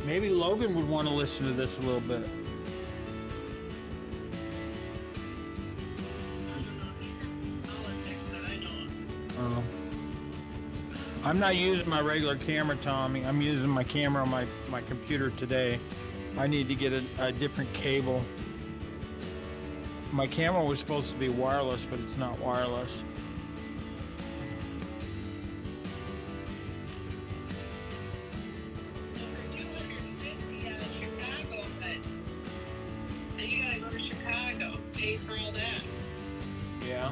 Maybe Logan would want to listen to this a little bit. I don't know. He's in politics that I know of. I'm not using my regular camera, Tommy. I'm using my camera on my computer today. I need to get a different cable. My camera was supposed to be wireless, but it's not wireless. For 250 out of Chicago, but then you gotta go to Chicago, pay for all that. Yeah.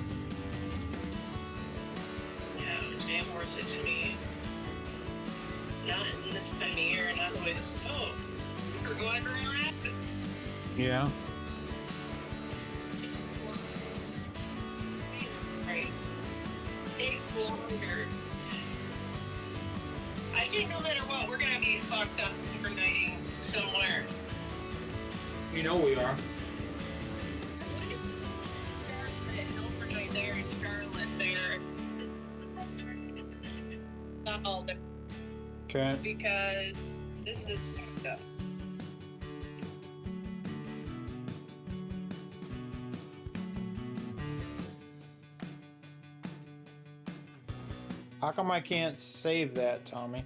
Yeah, it's damn worth it to me. Not in this time of year, not the way the snow. We're going around rapids. Yeah. Right. Take longer. I think no matter what, we're gonna be fucked up overnighting somewhere. You know we are. An overnight there in Charlotte there. Not all the Okay. because this is fucked up. How come I can't save that, Tommy?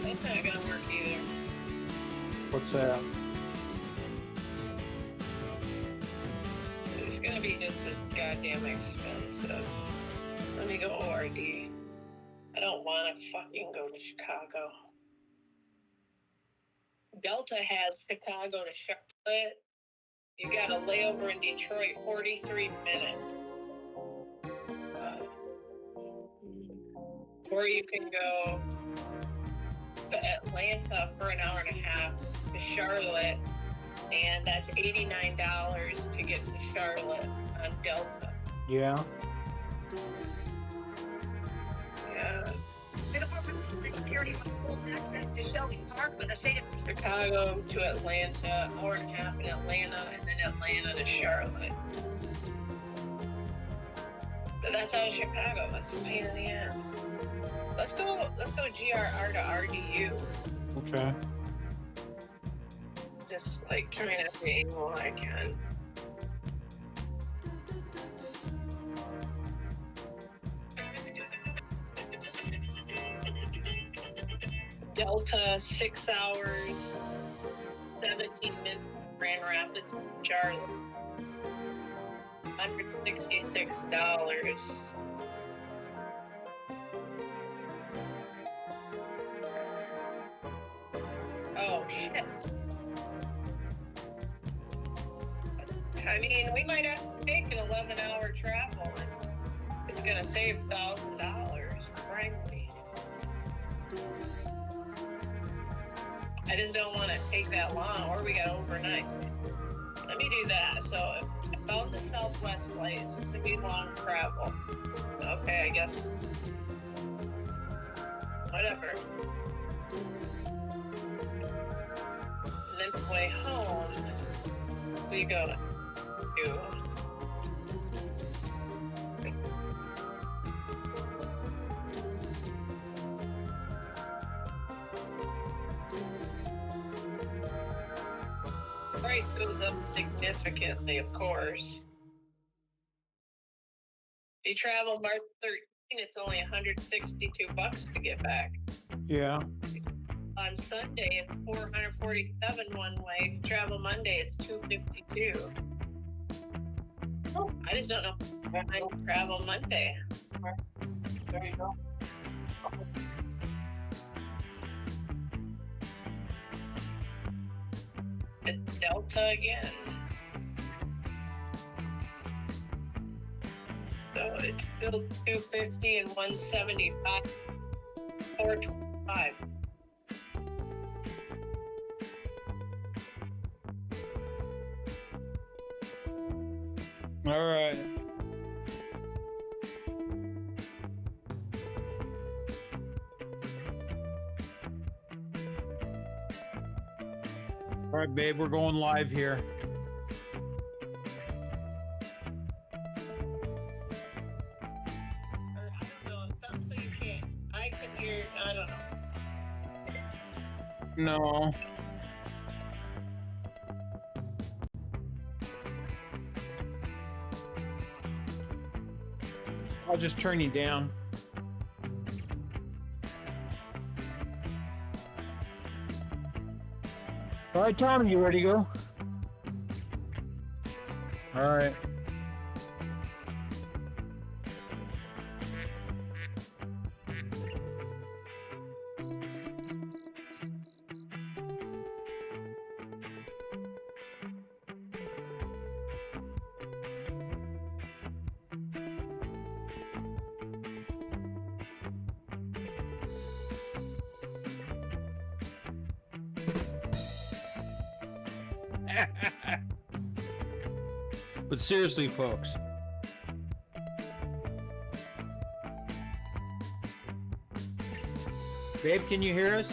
That's not gonna work either. What's that? It's gonna be just as goddamn expensive. Let me go ORD. I don't wanna fucking go to Chicago. Delta has Chicago to Charlotte. You got a layover in Detroit, 43 minutes. Or you can go to Atlanta for an hour and a half to Charlotte, and that's $89 to get to Charlotte on Delta. Yeah. Yeah. The Department of Homeland Security must hold access to Shelby Park, but the state of Chicago to Atlanta, hour and a half in Atlanta, and then Atlanta to Charlotte. But that's out of Chicago. That's a pain in the ass. Let's go GRR to RDU. Okay. Just like trying every angle I can. Delta 6 hours, 17 minutes, Grand Rapids, Charlotte. $166. Oh shit. I mean, we might have to take an 11-hour travel. It's gonna save $1,000, frankly. I just don't want to take that long, or we got overnight. Let me do that. So I found the Southwest flight. This would be long travel. Okay, I guess. Whatever. And then the way home, we go to price goes up significantly, of course. If you travel March 13, it's only $162 to get back. Yeah. On Sunday, it's $447 one way. If you travel Monday, it's $252. I just don't know if I travel Monday. There you go. It's Delta again. So it's still 250 and 175. 425. All right. All right, babe, we're going live here. Or I don't know, something so you can't. I can hear, I don't know. No. I'll just turn you down. All right, Tom, you ready to go? All right. But seriously, folks. Babe, can you hear us?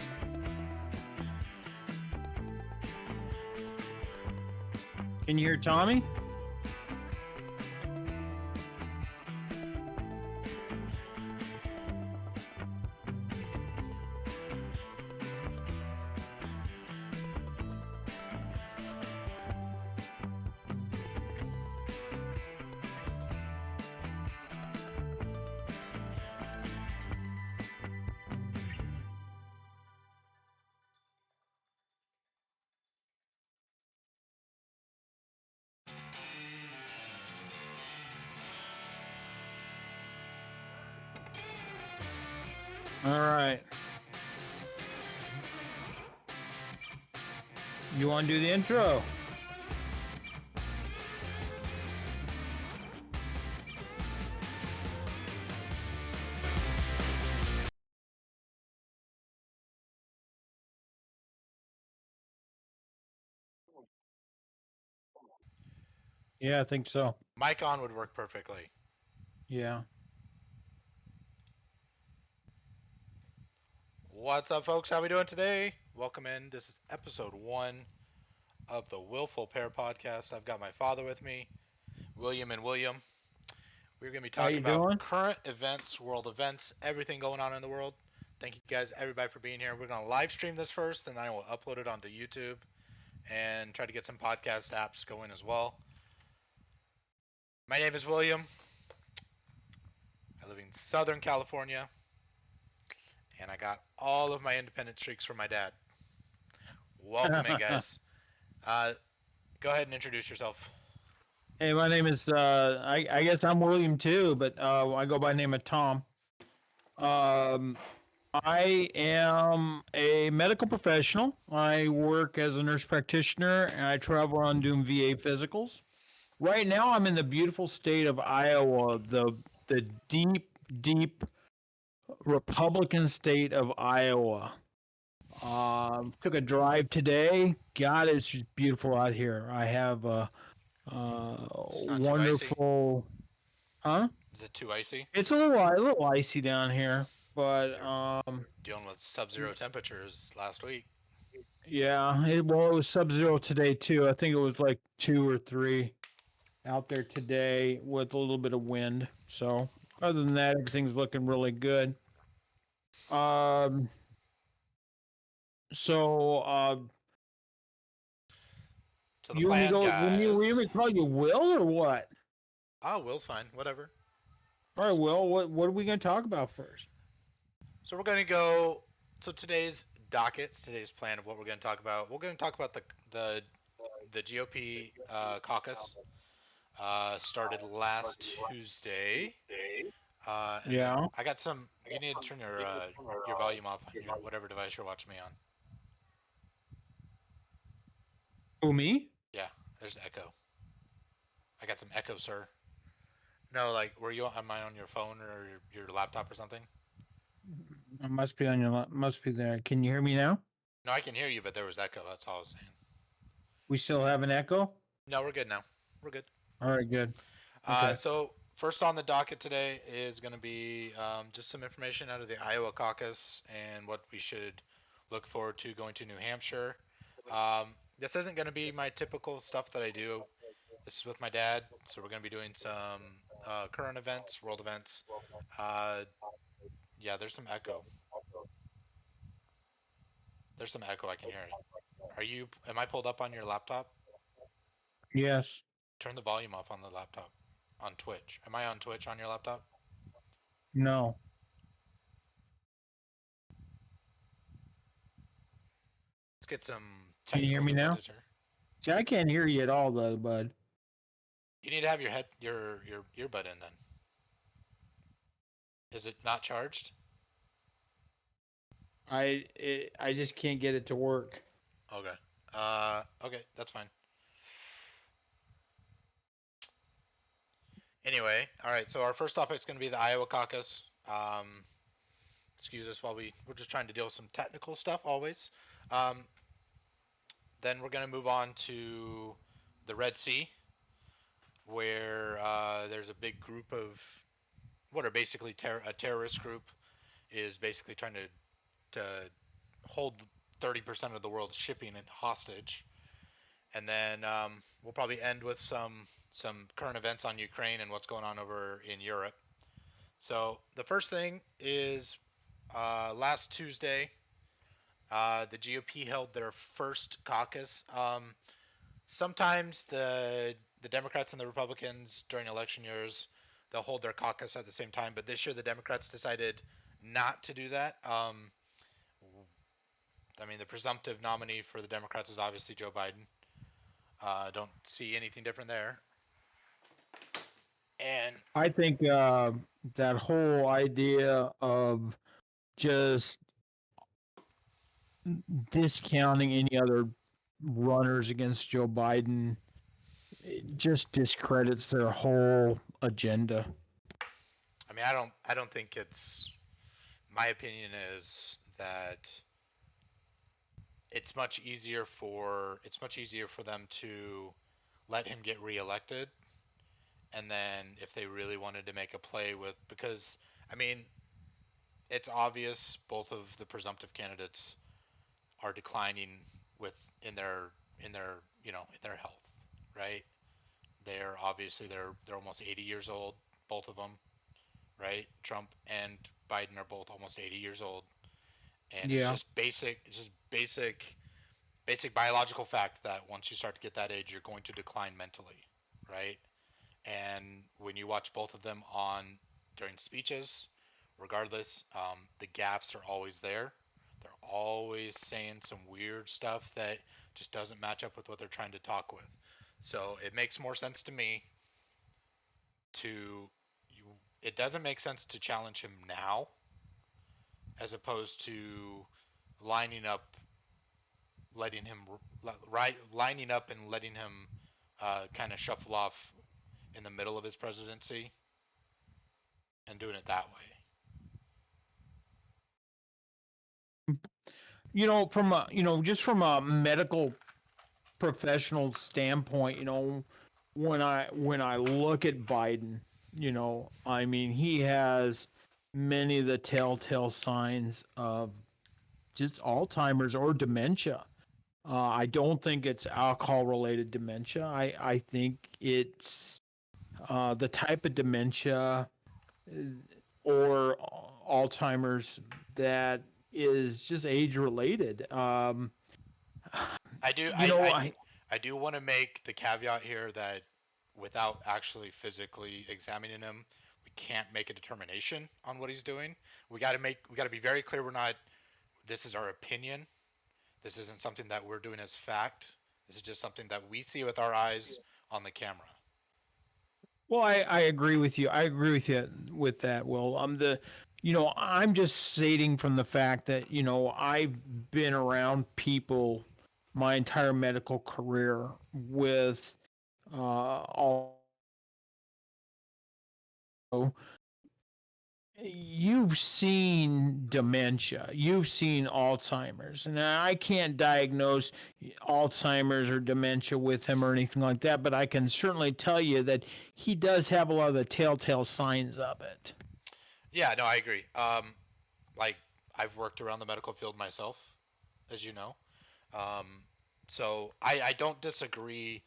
Can you hear Tommy? All right. You want to do the intro? Yeah, I think so. Mic on would work perfectly. Yeah. What's up, folks? How we doing today? Welcome in. This is episode 1 of the Willful Pair podcast. I've got my father with me, William and William. We're going to be How you talking about doing? current events, world events, everything going on in the world. Thank you guys, everybody, for being here. We're going to live stream this first, and then I will upload it onto YouTube and try to get some podcast apps going as well. My name is William. I live in Southern California, and I got all of my independent streaks from my dad. Welcome in, guys. Go ahead and introduce yourself. Hey, my name is I guess I'm William too, but I go by the name of Tom. I am a medical professional. I work as a nurse practitioner and I travel around doing VA physicals. Right now I'm in the beautiful state of Iowa, the deep Republican state of Iowa. Took a drive today. God, it's just beautiful out here. I have a It's not too icy. wonderful, huh? Is it too icy? It's a little icy down here, but Dealing with sub-zero temperatures last week. yeah. It was sub-zero today too. I think it was like 2 or 3 out there today with a little bit of wind. So other than that, everything's looking really good. Um. So So the you want me to plan, go? We guys. want me to call you Will or what? Oh, Will's fine. Whatever. All right, Will. What are we going to talk about first? So we're gonna go. So today's dockets, today's plan of what we're gonna talk about. We're gonna talk about the GOP caucus. Started last Tuesday. And then Yeah. I got some. You need to turn your volume off on your whatever device you're watching me on. Who, me? Yeah, there's echo. I got some echo, sir. No, like, am I on your phone or your laptop or something? I must be on your. Must be there. Can you hear me now? No, I can hear you, but there was echo. That's all I was saying. We still have an echo. No, we're good now. We're good. All right, good. Okay. So first on the docket today is going to be just some information out of the Iowa caucus and what we should look forward to going to New Hampshire. This isn't going to be my typical stuff that I do. This is with my dad, so we're going to be doing some current events, world events. Uh, yeah, there's some echo. There's some echo. I can hear it. Are you? Am I pulled up on your laptop? Yes. Turn the volume off on the laptop. On Twitch. Am I on Twitch on your laptop? No. Let's get some Can you hear technical me now? difficulties here. See, I can't hear you at all, though, bud. You need to have your earbud in then. Is it not charged? I just can't get it to work. Okay. Okay, that's fine. Anyway, all right. So our first topic is going to be the Iowa caucus. Excuse us while we're just trying to deal with some technical stuff always. Um, then we're going to move on to the Red Sea, where there's a big group of what are basically a terrorist group is basically trying to hold 30% of the world's shipping hostage. And then we'll probably end with some current events on Ukraine and what's going on over in Europe. So the first thing is last Tuesday, the GOP held their first caucus. Sometimes the Democrats and the Republicans during election years they'll hold their caucus at the same time, but this year the Democrats decided not to do that. I mean, the presumptive nominee for the Democrats is obviously Joe Biden. Don't see anything different there. And I think that whole idea of just discounting any other runners against Joe Biden it just discredits their whole agenda. I mean, I don't think it's. My opinion is that it's much easier for them to let him get reelected, and then if they really wanted to make a play with because I mean it's obvious both of the presumptive candidates are declining with in their in their in their health, right? They're obviously they're almost 80 years old, both of them, right? Trump and Biden are both almost 80 years old, and Yeah. it's just basic biological fact that once you start to get that age, you're going to decline mentally, right? And when you watch both of them on during speeches, regardless, the gaffes are always there. They're always saying some weird stuff that just doesn't match up with what they're trying to talk with. So it makes more sense to me to you. It doesn't make sense to challenge him now, as opposed to lining up, letting him right, lining up and letting him kind of shuffle off in the middle of his presidency and doing it that way. From a just from a medical professional standpoint, when I look at Biden, I mean, he has many of the telltale signs of just Alzheimer's or dementia. I don't think it's alcohol related dementia. I think it's the type of dementia or Alzheimer's that is just age related. I do You know, I I do want to make the caveat here that without actually physically examining him, we can't make a determination on what he's doing. We got to be very clear we're not this is our opinion. This isn't something that we're doing as fact. This is just something that we see with our eyes on the camera. well, I agree with you. I agree with you with that. Will I'm just stating from the fact that I've been around people my entire medical career with all you've seen dementia, you've seen Alzheimer's, and I can't diagnose Alzheimer's or dementia with him or anything like that, but I can certainly tell you that he does have a lot of the telltale signs of it. Yeah, no, I agree. Like I've worked around the medical field myself, as you know. Um, so I don't disagree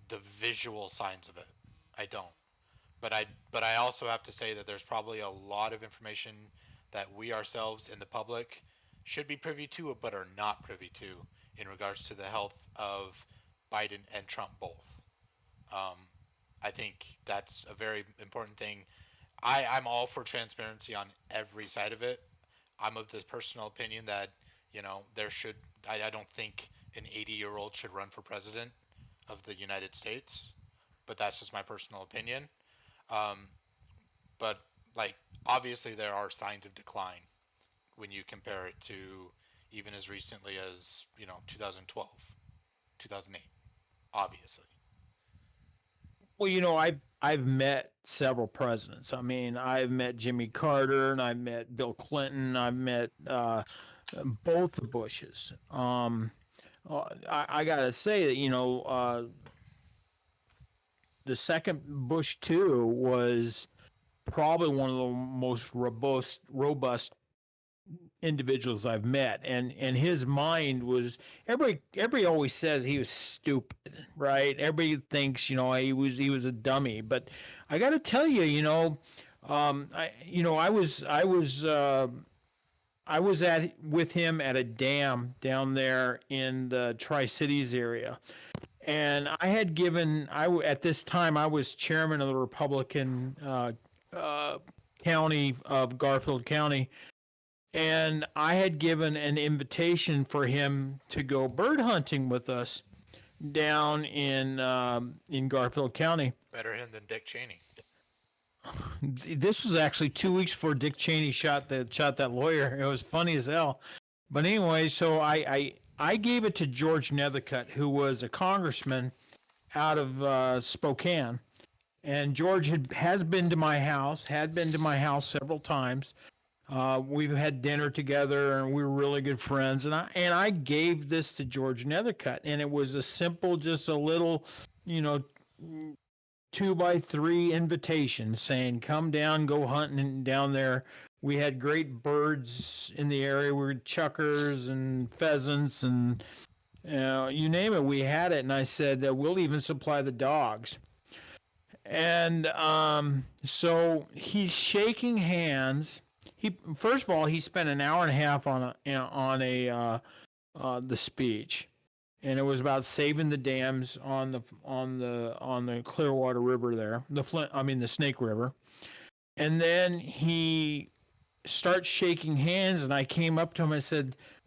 the visual signs of it. I don't. But I also have to say that there's probably a lot of information that we ourselves in the public should be privy to, but are not privy to in regards to the health of Biden and Trump both. Um, I think that's a very important thing. I'm all for transparency on every side of it. I'm of the personal opinion that there should. I don't think an 80-year-old should run for president of the United States, but that's just my personal opinion. Um, but like obviously there are signs of decline when you compare it to even as recently as 2012, 2008. Obviously, Well, I've met several presidents. I mean, I've met Jimmy Carter and I've met Bill Clinton. I've met both the Bushes. I gotta say that the second Bush too was probably one of the most robust individuals I've met, and his mind was everybody always says he was stupid, right? Everybody thinks he was a dummy, but I got to tell you, I was at with him at a dam down there in the Tri Cities area, and at this time I was chairman of the Republican uh, county of Garfield County, and I had given an invitation for him to go bird hunting with us down in Garfield County. better him than Dick Cheney. This was actually 2 weeks before Dick Cheney shot that lawyer. It was funny as hell. But anyway, so I gave it to George Nethercutt, who was a congressman out of Spokane, and George has been to my house, had been to my house several times. We've had dinner together, and we were really good friends. And I gave this to George Nethercutt, and it was a simple, just a little, you know, 2 by 3 invitation saying, "Come down, go hunting down there." We had great birds in the area. We were chuckers and pheasants and you name it. We had it, and I said we'll even supply the dogs. And so he's shaking hands. He first of all he spent an hour and a half on the speech, and it was about saving the dams on the Clearwater River there, the Snake River. And then he starts shaking hands, and I came up to him.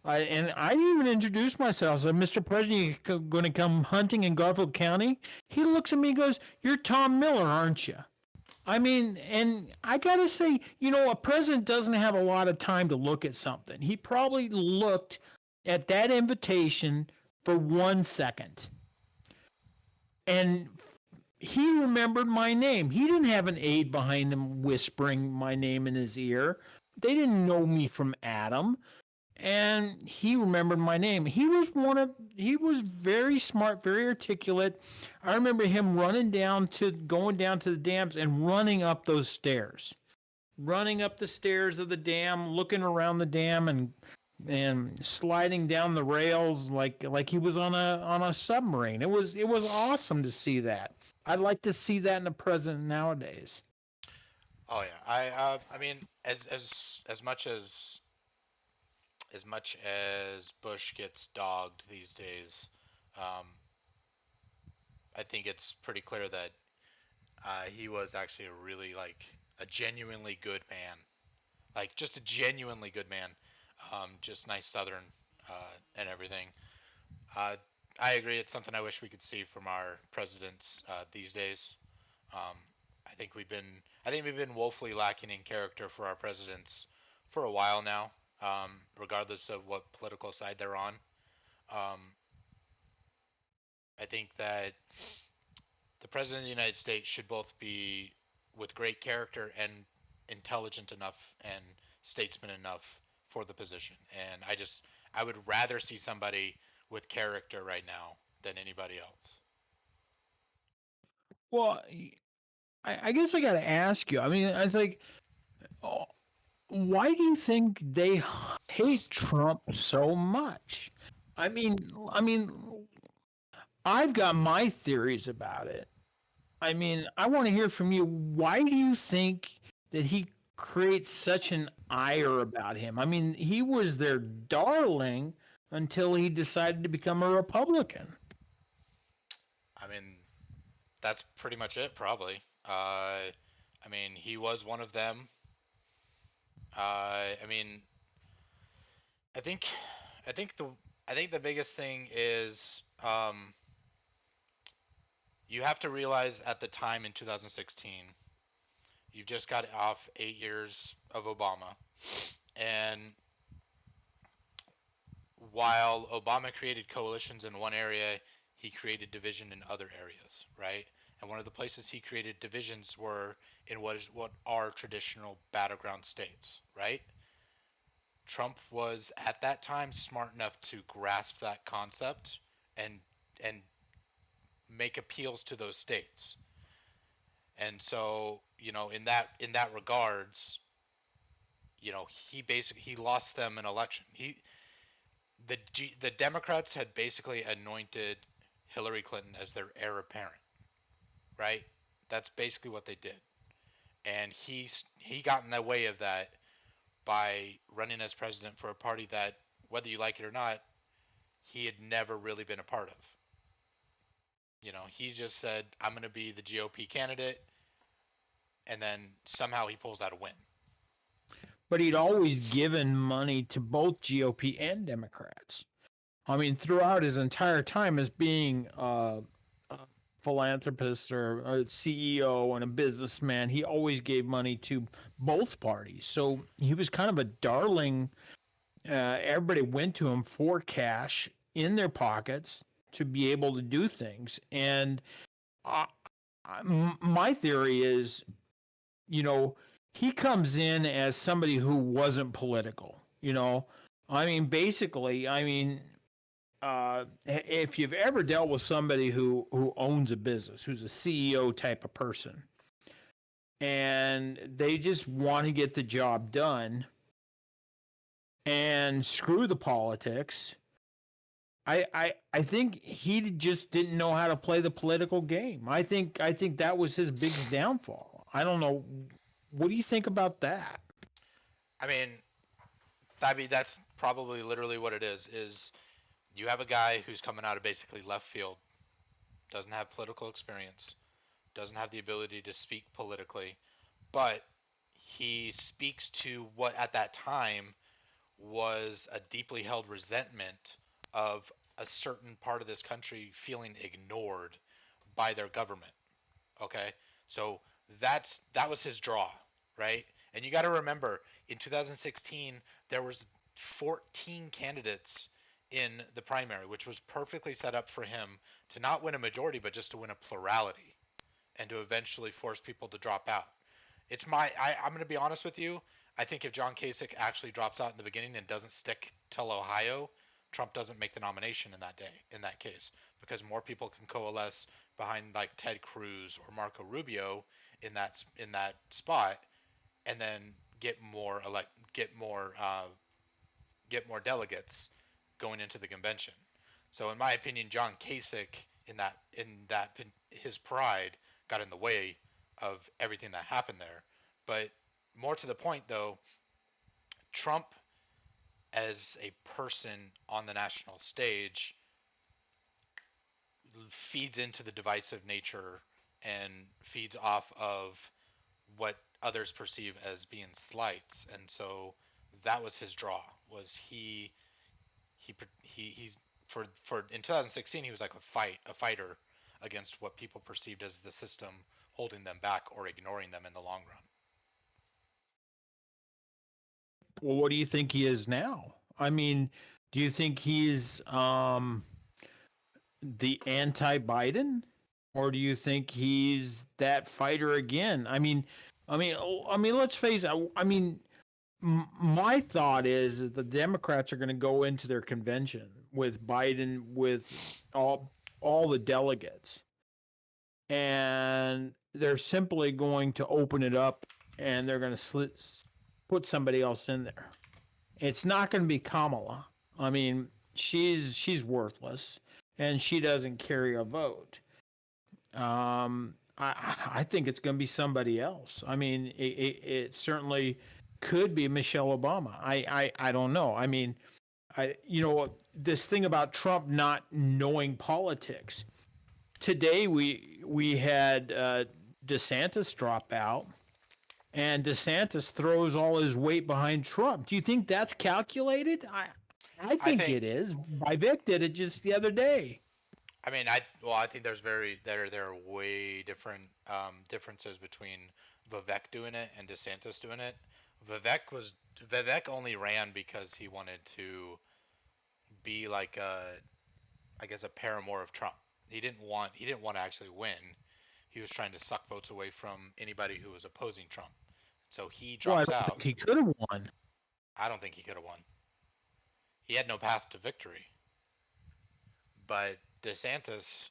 I didn't even introduce myself. I said, "Mr. President, you going to come hunting in Garfield County?" He looks at me and goes, "You're Tom Miller, aren't you?" I mean, and I got to say, a president doesn't have a lot of time to look at something. He probably looked at that invitation for 1 second, and he remembered my name. He didn't have an aide behind him whispering my name in his ear. They didn't know me from Adam, and he remembered my name. He was very smart, very articulate. I remember him going down to the dams and running up those stairs. Running up the stairs of the dam, looking around the dam and sliding down the rails like he was on a submarine. It was awesome to see that. I'd like to see that in the president nowadays. Oh yeah, I mean, as much as Bush gets dogged these days, um, I think it's pretty clear that he was actually a genuinely good man, like just a genuinely good man, just nice Southern and everything. Uh, I agree. It's something I wish we could see from our presidents these days. Um, I think we've been woefully lacking in character for our presidents for a while now, regardless of what political side they're on. Um, I think that the president of the United States should both be with great character and intelligent enough and statesman enough for the position. And I would rather see somebody with character right now than anybody else. Well, I guess I got to ask you. I mean, it's like, oh, why do you think they hate Trump so much? I mean, I mean, I've got my theories about it. I mean, I want to hear from you. Why do you think that he creates such an ire about him? I mean, he was their darling until he decided to become a Republican. I mean, that's pretty much it, probably. I mean, he was one of them. I mean, I think, I think the, I think the biggest thing is you have to realize at the time in 2016, you've just got off 8 years of Obama, and while Obama created coalitions in one area, he created division in other areas, right? And one of the places he created divisions were in what are traditional battleground states, right? Trump was at that time smart enough to grasp that concept and and make appeals to those states. And so, in that regards, he basically he lost them an election. The Democrats had basically anointed Hillary Clinton as their heir apparent, right? That's basically what they did, and he got in the way of that by running as president for a party that, whether you like it or not, he had never really been a part of. He just said, "I'm going to be the GOP candidate," and then somehow he pulls out a win. But he'd always given money to both GOP and Democrats. I mean, throughout his entire time as being a philanthropist or a CEO and a businessman, he always gave money to both parties. So he was kind of a darling. Everybody went to him for cash in their pockets to be able to do things. And I, my theory is, you know, he comes in as somebody who wasn't political. I mean, basically, I mean, if you've ever dealt with somebody who owns a business, who's a CEO type of person, and they just want to get the job done and screw the politics. I think he just didn't know how to play the political game. I think that was his biggest downfall. I don't know. What do you think about that? I mean, that's probably literally what it is. Is you have a guy who's coming out of basically left field, doesn't have political experience, doesn't have the ability to speak politically, but he speaks to what at that time was a deeply held resentment of a certain part of this country feeling ignored by their government. Okay, so that was his draw, right? And you got to remember, in 2016, there was 14 candidates in the primary, which was perfectly set up for him to not win a majority, but just to win a plurality and to eventually force people to drop out. I'm going to be honest with you. I think if John Kasich actually drops out in the beginning and doesn't stick till Ohio, Trump doesn't make the nomination in that case, because more people can coalesce behind like Ted Cruz or Marco Rubio in that spot, and then get more delegates going into the convention. So in my opinion, John Kasich in that his pride got in the way of everything that happened there. But more to the point though, Trump as a person on the national stage feeds into the divisive nature and feeds off of what others perceive as being slights, and so that was his draw. Was he's for in 2016 he was like a fighter against what people perceived as the system holding them back or ignoring them in the long run. Well, what do you think he is now? I mean, do you think he's the anti-Biden, or do you think he's that fighter again? Let's face it. I mean, my thought is that the Democrats are going to go into their convention with Biden with all all the delegates, and they're simply going to open it up, and they're going to put somebody else in there. It's not going to be Kamala. I mean, she's worthless, and she doesn't carry a vote. I think it's going to be somebody else. I mean, it certainly could be Michelle Obama. I don't know. I mean, this thing about Trump not knowing politics. Today we had DeSantis drop out, and DeSantis throws all his weight behind Trump. Do you think that's calculated? I I think think. it is. Vivek did it just the other day. I mean, I think there are way different differences between Vivek doing it and DeSantis doing it. Vivek only ran because he wanted to be like I guess a paramour of Trump. He didn't want to actually win. He was trying to suck votes away from anybody who was opposing Trump. So he Well, I drops don't out. think he could have won. I don't think he could have won. He had no path to victory. But DeSantis,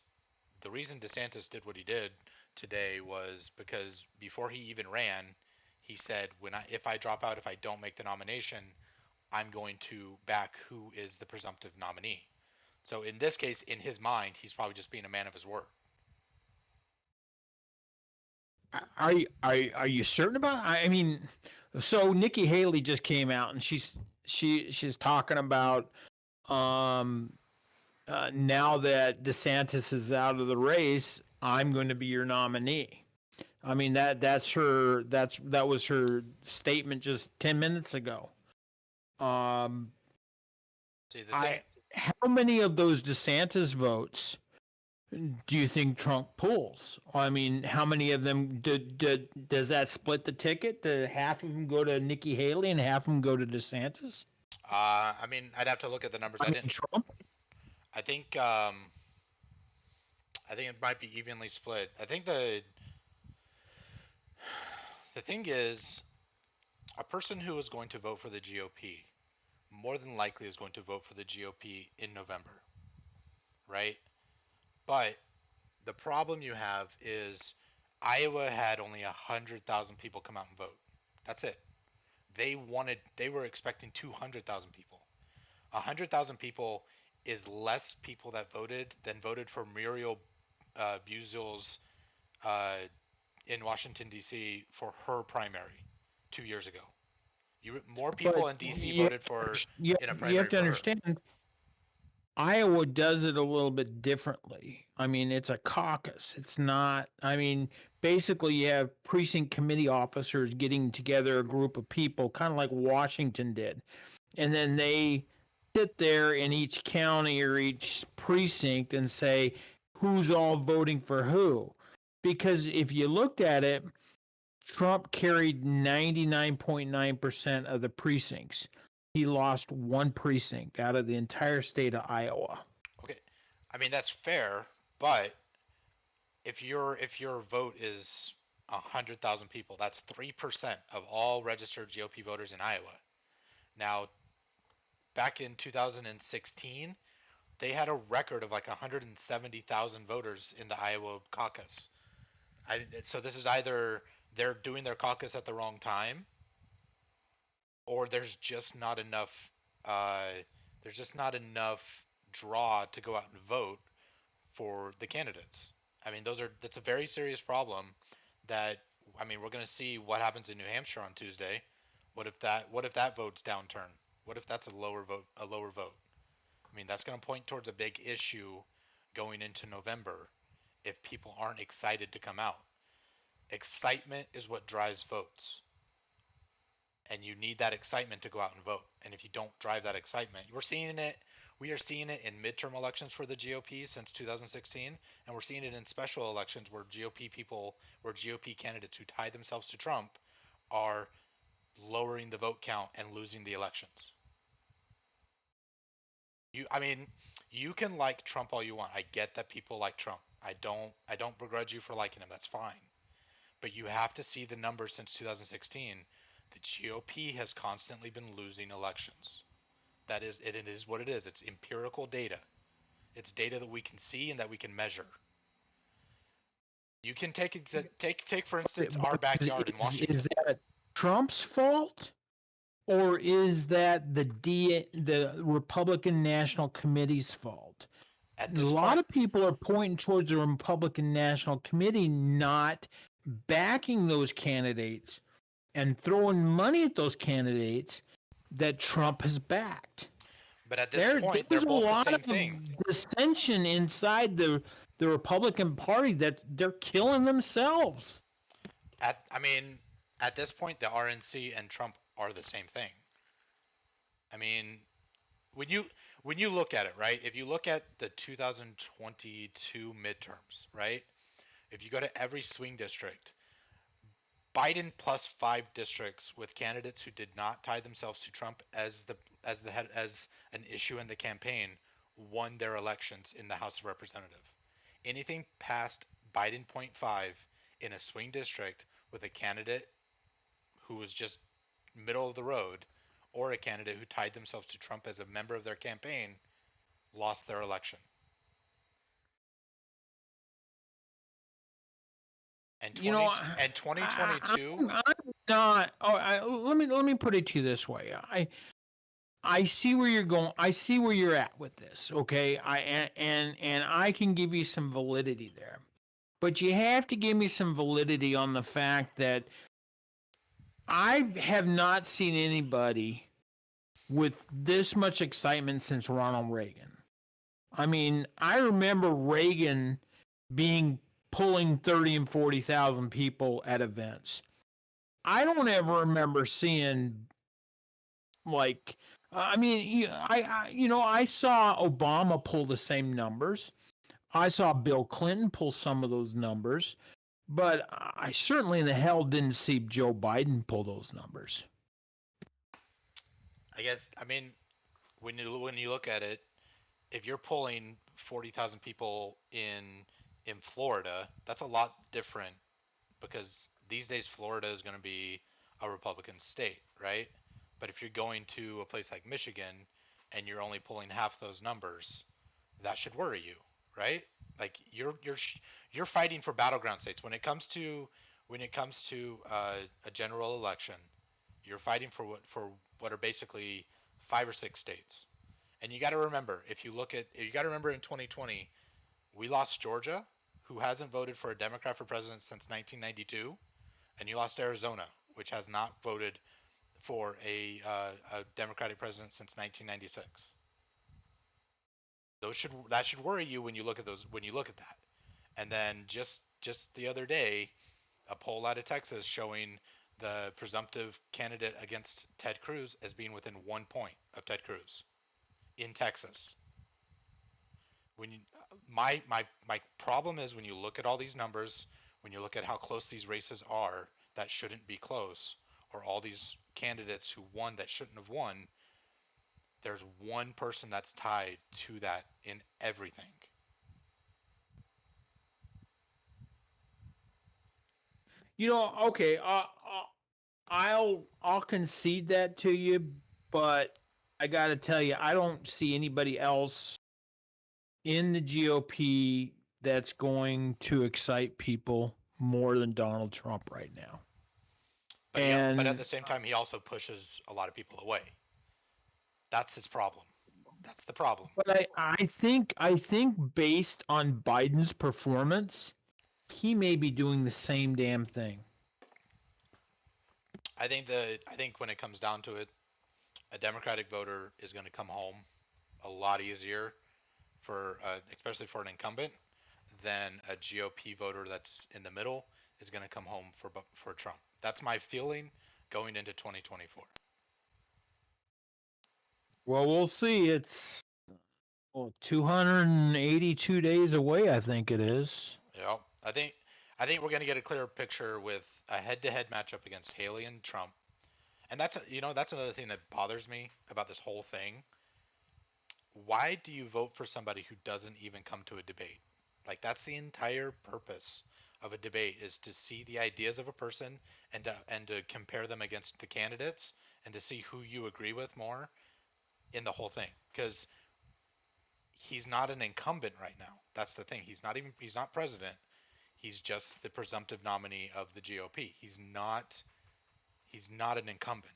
the reason DeSantis did what he did today was because before he even ran, he said, if I drop out, if I don't make the nomination, I'm going to back who is the presumptive nominee. So in this case, in his mind, he's probably just being a man of his word. Are you certain about? I mean, so Nikki Haley just came out and she's talking about um now that DeSantis is out of the race, I'm going to be your nominee. I mean that was her statement just 10 minutes ago. Um, See, the thing, I how many of those DeSantis votes do you think Trump pulls? I mean, how many of them does that split the ticket? Do half of them go to Nikki Haley and half of them go to DeSantis? I mean, I'd have to look at the numbers. I mean, Trump. I think, I think it might be evenly split. I think the thing is, a person who is going to vote for the GOP more than likely is going to vote for the GOP in November, right? But the problem you have is Iowa had only 100,000 people come out and vote. That's it. They were expecting 200,000 people. 100,000 people is less people that voted than voted for Muriel Buzyl's uh, in Washington D.C. for her primary 2 years ago. More people But in D.C. voted for in a you have primary to for her. understand, Iowa does it a little bit differently. I mean, it's a caucus. It's not, I mean, basically, you have precinct committee officers getting together a group of people, kind of like Washington did. And then they sit there in each county or each precinct and say, who's all voting for who? Because if you looked at it, Trump carried 99.9% of the precincts. He lost one precinct out of the entire state of Iowa. Okay, I mean that's fair, but if your vote is 100,000 people, that's 3% of all registered GOP voters in Iowa. Now, back in 2016, they had a record of like 170,000 voters in the Iowa caucus. So this is either they're doing their caucus at the wrong time, or Uh, there's just not enough draw to go out and vote for the candidates. I mean, that's a very serious problem. That I mean, we're going to see what happens in New Hampshire on Tuesday. What if that vote's downturn? What if that's a lower vote? A lower vote. I mean, that's going to point towards a big issue going into November if people aren't excited to come out. Excitement is what drives votes, and you need that excitement to go out and vote. And if you don't drive that excitement, we are seeing it in midterm elections for the GOP since 2016, and we're seeing it in special elections where GOP candidates who tie themselves to Trump are lowering the vote count and losing the elections. I mean, you can like Trump all you want. I get that people like Trump. I don't begrudge you for liking him. That's fine. But you have to see the numbers since 2016. The GOP has constantly been losing elections. It is what it is. It's empirical data. It's data that we can see and that we can measure. You can take for instance our backyard in Washington. Is that Trump's fault, or is that the Republican National Committee's fault? At A this lot point, of people are pointing towards the Republican National Committee not backing those candidates and throwing money at those candidates that Trump has backed. but at this point, they're There's a both the lot same of thing. dissension inside the Republican Party that they're killing themselves. I mean, at this point, the RNC and Trump are the same thing. I mean, when you when you look at it, right? If you look at the 2022 midterms, right? If you go to every swing district, Biden plus 5 districts with candidates who did not tie themselves to Trump as an issue in the campaign won their elections in the House of Representatives. Anything past Biden point 5 in a swing district with a candidate who was just middle of the road or a candidate who tied themselves to Trump as a member of their campaign lost their election. And You know, 2022. I'm not. Oh, let me put it to you this way. I see where you're going. I see where you're at with this. Okay, and I can give you some validity there, but you have to give me some validity on the fact that I have not seen anybody with this much excitement since Ronald Reagan. I mean, I remember Reagan being pulling 30 and 40,000 people at events. I don't ever remember seeing like I mean, I saw Obama pull the same numbers. I saw Bill Clinton pull some of those numbers, but I certainly in the hell didn't see Joe Biden pull those numbers. I guess I mean when you look at it, if you're pulling 40,000 people in Florida, that's a lot different because these days Florida is going to be a Republican state, right? But if you're going to a place like Michigan and you're only pulling half those numbers, that should worry you, right? Like you're fighting for battleground states when it comes to a general election. You're fighting for what are basically 5 or 6 states. And you got to remember, you got to remember in 2020, we lost Georgia, who hasn't voted for a Democrat for president since 1992, and you lost Arizona, which has not voted for a Democratic president since 1996. That should worry you when you look at that. And then just the other day, a poll out of Texas showing the presumptive candidate against Ted Cruz as being within 1 point of Ted Cruz in Texas. When you, my problem is when you look at all these numbers, when you look at how close these races are that shouldn't be close, or all these candidates who won that shouldn't have won, there's one person that's tied to that in everything. Okay, I'll concede that to you, but I got to tell you, I don't see anybody else in the GOP that's going to excite people more than Donald Trump right now. But at And the same time, he also pushes a lot of people away. That's his problem. That's the problem. but I think based on Biden's performance, he may be doing the same damn thing. I think when it comes down to it, a Democratic voter is going to come home a lot easier for especially for an incumbent than a GOP voter that's in the middle is going to come home for Trump. That's my feeling going into 2024. Well, we'll see. It's 282 days away, I think it is. Yeah, I think we're going to get a clearer picture with a head-to-head matchup against Haley and Trump. And that's another thing that bothers me about this whole thing. why do you vote for somebody who doesn't even come to a debate? Like that's the entire purpose of a debate is to see the ideas of a person and to compare them against the candidates and to see who you agree with more in the whole thing. Because he's not an incumbent right now. That's the thing. He's not president. He's just the presumptive nominee of the GOP. He's not an incumbent.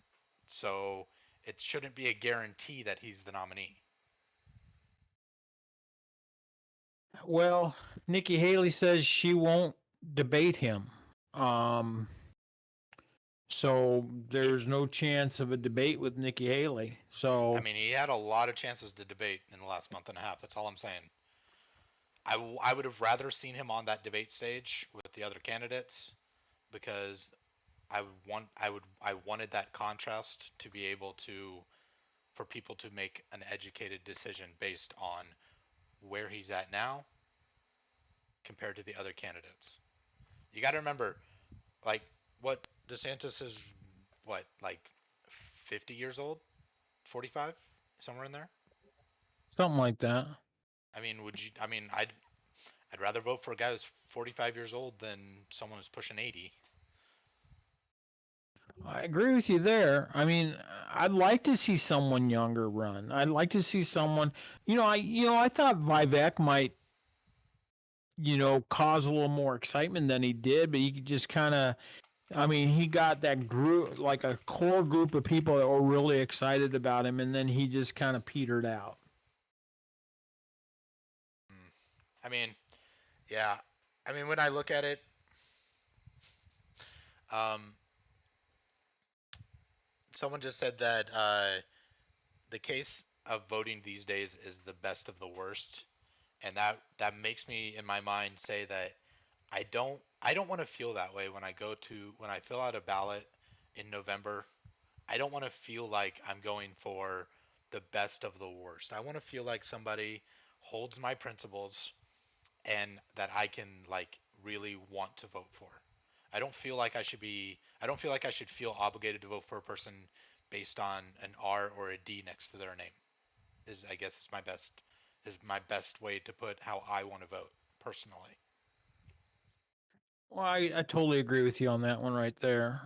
So it shouldn't be a guarantee that he's the nominee. Well, Nikki Haley says she won't debate him. Um, so there's no chance of a debate with Nikki Haley. I So mean, he had a lot of chances to debate in the last month and a half. That's all I'm saying. I would have rather seen him on that debate stage with the other candidates because I wanted that contrast to be able to for people to make an educated decision based on where he's at now compared to the other candidates. You got to remember, like what DeSantis is, what like 50 years old, 45, somewhere in there. something like that. I mean, would you? I mean, I'd rather vote for a guy who's 45 years old than someone who's pushing 80. I agree with you there. I mean, I'd like to see someone younger run. I'd like to see someone, I thought Vivek might, cause a little more excitement than he did, but he could just kind of, I mean, he got that group, like a core group of people that were really excited about him, and then he just kind of petered out. Hmm. I mean, yeah. I mean, when I look at it, um, someone just said that the case of voting these days is the best of the worst, and that makes me in my mind say that I don't want to feel that way when I fill out a ballot in November. I don't want to feel like I'm going for the best of the worst. I want to feel like somebody holds my principles and that I can like really want to vote for. I don't feel like I should feel obligated to vote for a person based on an R or a D next to their name. Is I guess is my best way to put how I want to vote personally. Well, I totally agree with you on that one right there.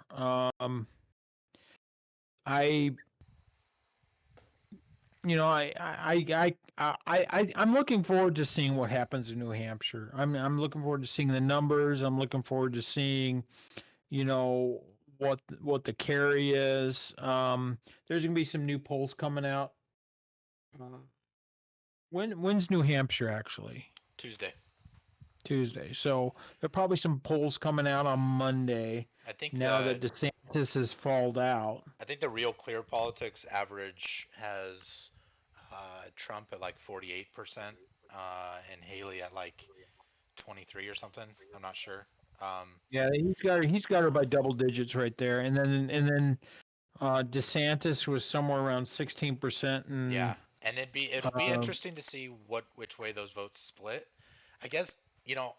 I, I'm looking forward to seeing what happens in New Hampshire. I'm looking forward to seeing the numbers. I'm looking forward to seeing, you know, what the carry is. There's gonna be some new polls coming out. When's New Hampshire actually? Tuesday. Tuesday. So there are probably some polls coming out on Monday. I think Now that DeSantis has falled out. I think the Real Clear Politics average has Trump at like 48%, and Haley at like 23 or something. I'm not sure. Yeah, he's got her by double digits right there, and then DeSantis was somewhere around 16%, Yeah, and and it'll be um, interesting to see which way those votes split. I guess you know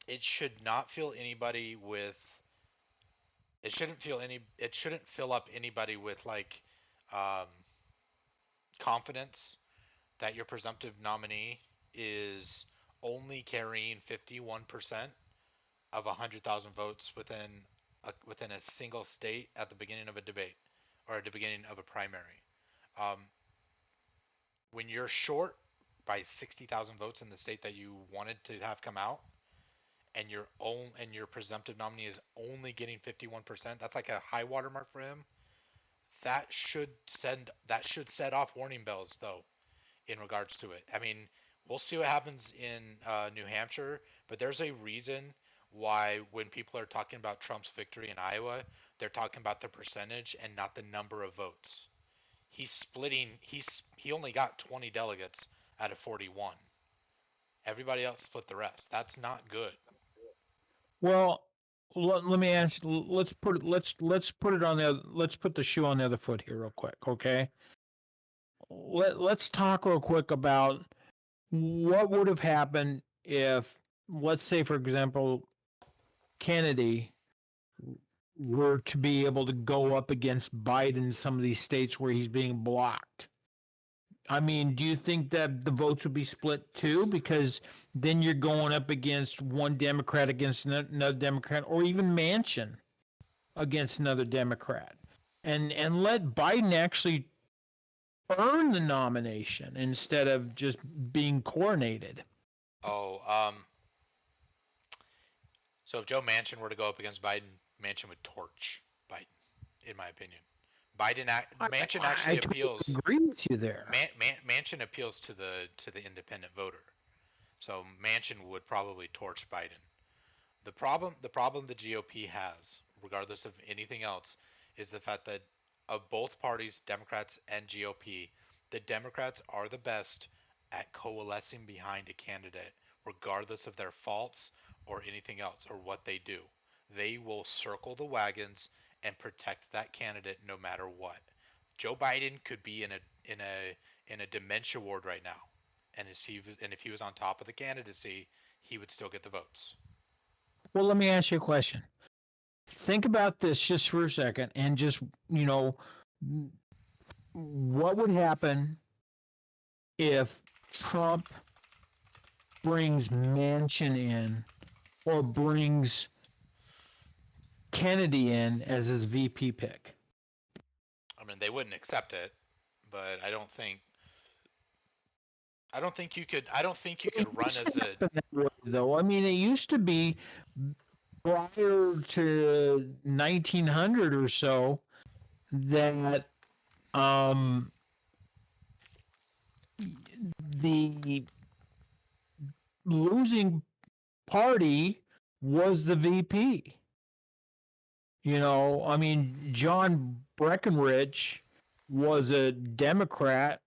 it should not feel anybody with it shouldn't fill up anybody with like um, confidence that your presumptive nominee is only carrying 51% of 100,000 votes within a single state at the beginning of a debate or at the beginning of a primary. Um, when you're short by 60,000 votes in the state that you wanted to have come out, and your presumptive nominee is only getting 51%, that's like a high watermark for him. That should set off warning bells though in regards to it. I mean, we'll see what happens in New Hampshire, but there's a reason why when people are talking about Trump's victory in Iowa, they're talking about the percentage and not the number of votes. He's splitting. He only got 20 delegates out of 41. Everybody else split the rest. That's not good. well, let me ask. Let's put the shoe on the other foot here, real quick. Okay, let's talk real quick about what would have happened if, let's say, for example, Kennedy were to be able to go up against Biden in some of these states where he's being blocked. I mean, do you think that the votes would be split too? Because then you're going up against one Democrat against another Democrat, or even Manchin against another Democrat, and let Biden actually earn the nomination instead of just being coronated. Oh, so if Joe Manchin were to go up against Biden, Manchin would torch Biden, in my opinion. Manchin I actually totally appeals. agree with you there. Manchin appeals to the independent voter. So Manchin would probably torch Biden. The problem the GOP has, regardless of anything else, is the fact that of both parties, Democrats and GOP, the Democrats are the best at coalescing behind a candidate, regardless of their faults or anything else or what they do. They will circle the wagons and protect that candidate no matter what. Joe Biden could be in a dementia ward right now, and if he was on top of the candidacy, he would still get the votes. Well, let me ask you a question. Think about this just for a second, and just what would happen if Trump brings Manchin in or brings Kennedy in as his VP pick? I mean, they wouldn't accept it, but I don't think you could. I don't think you It could run used as to a. happen that way, though. I mean, it used to be prior to 1900 or so that um, the losing party was the VP. I mean, John Breckinridge was a Democrat.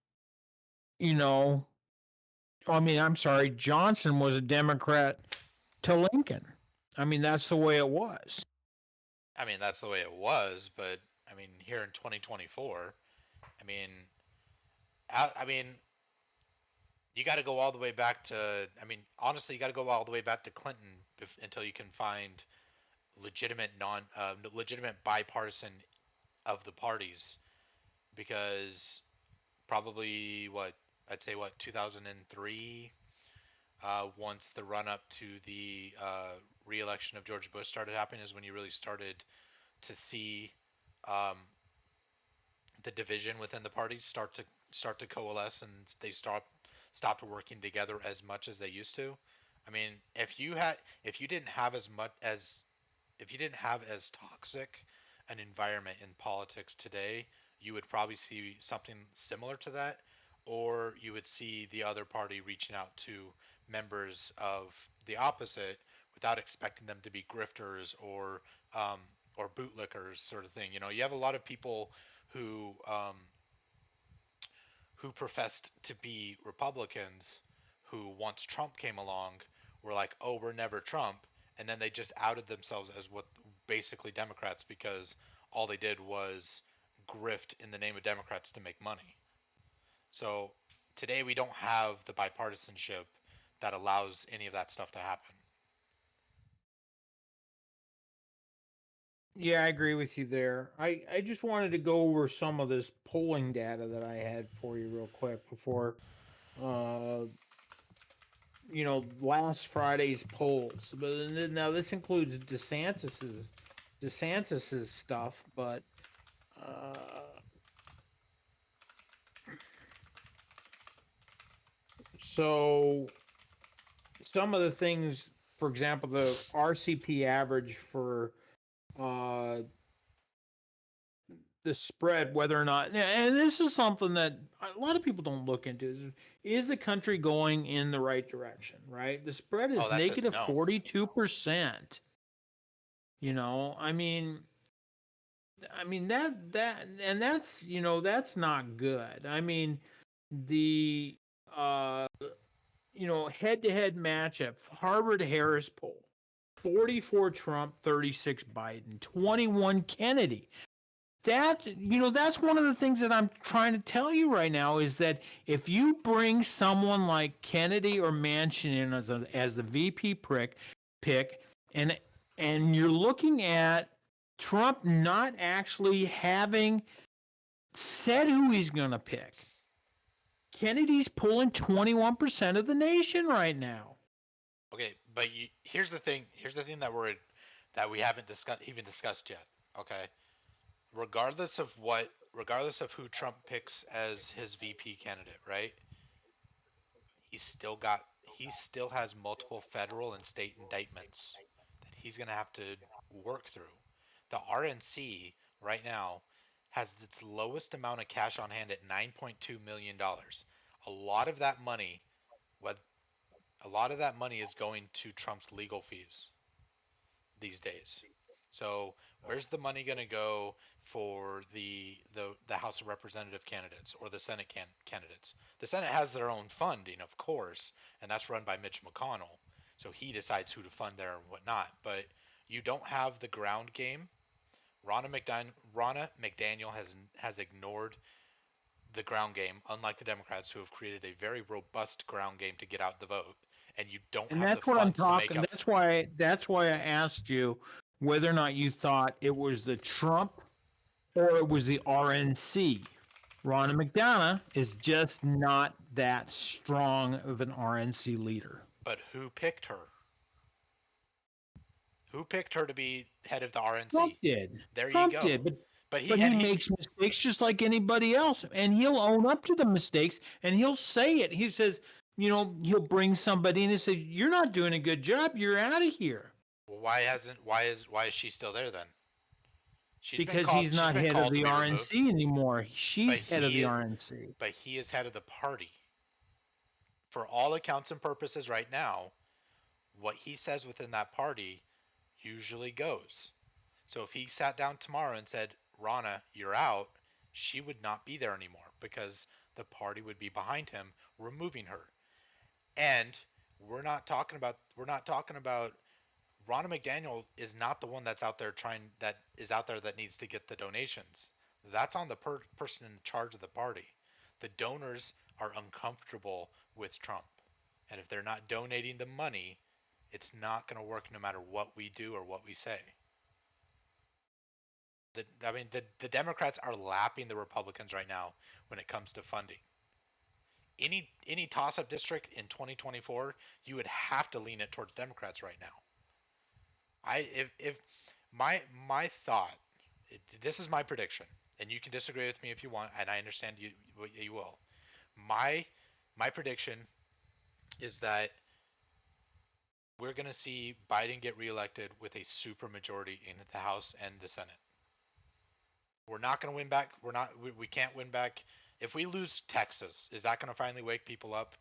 You know, I mean, I'm sorry, Johnson was a Democrat to Lincoln. I mean, that's the way it was. I mean, that's the way it was, but I mean, here in 2024, I mean, I mean, you got to go all the way back to. I mean, honestly, you got to go all the way back to Clinton until you can find legitimate bipartisan of the parties, because probably what I'd say what 2003, once the run up to the re-election of George Bush started happening, is when you really started to see um, the division within the parties start to coalesce, and they stopped working together as much as they used to. I mean, if you didn't have as much as if you didn't have as toxic an environment in politics today, you would probably see something similar to that, or you would see the other party reaching out to members of the opposite without expecting them to be grifters um, or bootlickers, sort of thing. You have a lot of people who who professed to be Republicans, who once Trump came along were like, "Oh, we're never Trump," and then they just outed themselves as what basically Democrats, because all they did was grift in the name of Democrats to make money. So today we don't have the bipartisanship that allows any of that stuff to happen. Yeah, I agree with you there. I just wanted to go over some of this polling data that I had for you real quick before uh last Friday's polls. But now this includes DeSantis's stuff, but uh so some of the things, for example, the RCP average for uh the spread, whether or not, and this is something that a lot of people don't look into, is the country going in the right direction, right? The spread Oh, is that says negative no. 42%. I mean that and that's not good. I mean, the uh head-to-head matchup, Harvard Harris poll, 44 Trump, 36 Biden, 21 Kennedy. That's one of the things that I'm trying to tell you right now, is that if you bring someone like Kennedy or Manchin in as the VP pick, and you're looking at Trump not actually having said who he's going to pick, Kennedy's pulling 21% of the nation right now. Okay, but here's the thing. Here's the thing that we haven't discussed yet. Okay, regardless of who Trump picks as his VP candidate, right? He still has multiple federal and state indictments that he's gonna have to work through. The RNC right now has its lowest amount of cash on hand at $9.2 million. A lot of that money, what a lot of that money is going to Trump's legal fees these days. So where's the money going to go for the House of Representative candidates or the Senate candidates? The Senate has their own funding, of course, and that's run by Mitch McConnell. So he decides who to fund there and whatnot. But you don't have the ground game. Ronna McDaniel has ignored the ground game, unlike the Democrats who have created a very robust ground game to get out the vote. And you don't And have the that's what I'm funds to make talking. up. That's why I asked you whether or not you thought it was the Trump or it was the RNC. Ronna McDonough is just not that strong of an RNC leader. But who picked her? Who picked her to be head of the RNC? Trump did. There Trump you go. did, But he makes mistakes just like anybody else, and he'll own up to the mistakes, and he'll say it. He says, he'll bring somebody in and say, "You're not doing a good job. You're out of here." Well, why is she still there then? Because he's not head of the RNC anymore. She's head of the RNC. But he is head of the party. For all accounts and purposes right now, what he says within that party usually goes. So if he sat down tomorrow and said, "Ronna, you're out," she would not be there anymore because the party would be behind him, removing her. And we're not talking about Ronna McDaniel is not the one that's out there that needs to get the donations. That's on the person in charge of the party. The donors are uncomfortable with Trump. And if they're not donating the money, it's not going to work no matter what we do or what we say. The Democrats are lapping the Republicans right now when it comes to funding. Any toss-up district in 2024, you would have to lean it towards Democrats right now. If my thought, this is my prediction, and you can disagree with me if you want, and I understand you will. My prediction is that we're going to see Biden get reelected with a supermajority in the House and the Senate. We're not going to win back. We can't win back. If we lose Texas, is that going to finally wake people up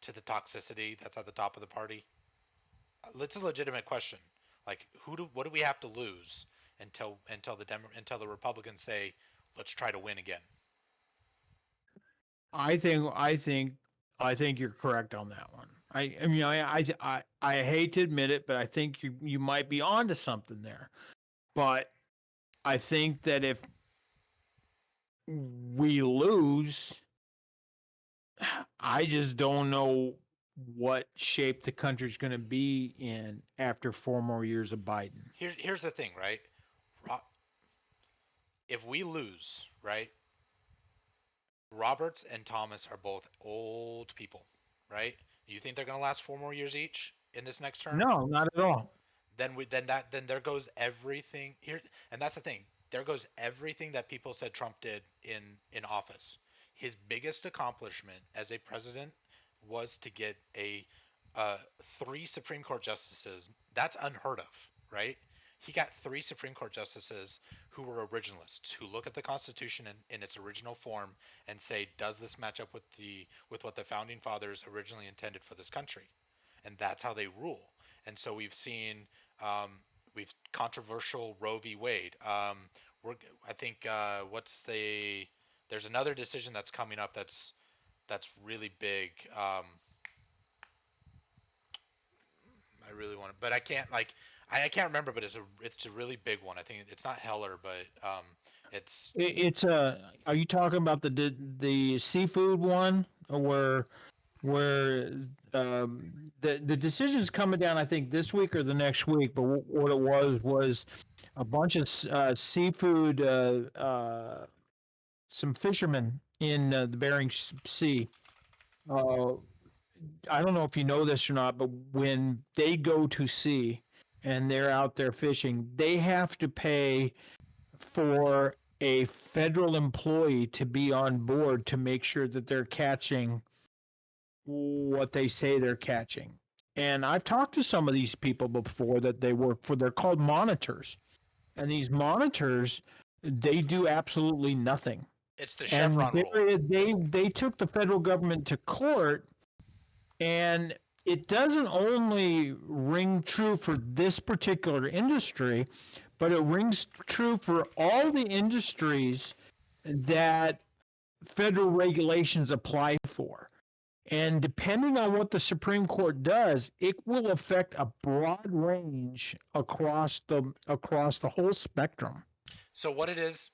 to the toxicity that's at the top of the party? It's a legitimate question. Like, what do we have to lose until the Republicans say, let's try to win again? I think you're correct on that one. I hate to admit it, but I think you might be onto something there. But I think that if we lose, I just don't know what shape the country's going to be in after 4 more years of Biden. Here's the thing, right? If we lose, right? Roberts and Thomas are both old people, right? You think they're going to last 4 more years each in this next term? No, not at all. Then there goes everything here, and that's the thing. There goes everything that people said Trump did in office. His biggest accomplishment as a president was to get 3 Supreme Court justices. That's unheard of, right? He got 3 Supreme Court justices who were originalists, who look at the Constitution in its original form and say, does this match up with what the founding fathers originally intended for this country? And that's how they rule. And so we've seen controversial Roe v. Wade. There's another decision that's coming up that's really big. I really want to, but I can't I can't remember, but it's a really big one. I think it's not Heller, but it's are you talking about the seafood one where the decision's coming down, I think this week or the next week, but what it was a bunch of seafood, some fishermen in the Bering Sea uh, I don't know if you know this or not, but when they go to sea and they're out there fishing, they have to pay for a federal employee to be on board to make sure that they're catching what they say they're catching. And I've talked to some of these people before that they work for, they're called monitors. And these monitors, they do absolutely nothing. It's the And Chevron rule. they took the federal government to court, and it doesn't only ring true for this particular industry, but it rings true for all the industries that federal regulations apply for. And depending on what the Supreme Court does, it will affect a broad range across the whole spectrum. So what it is,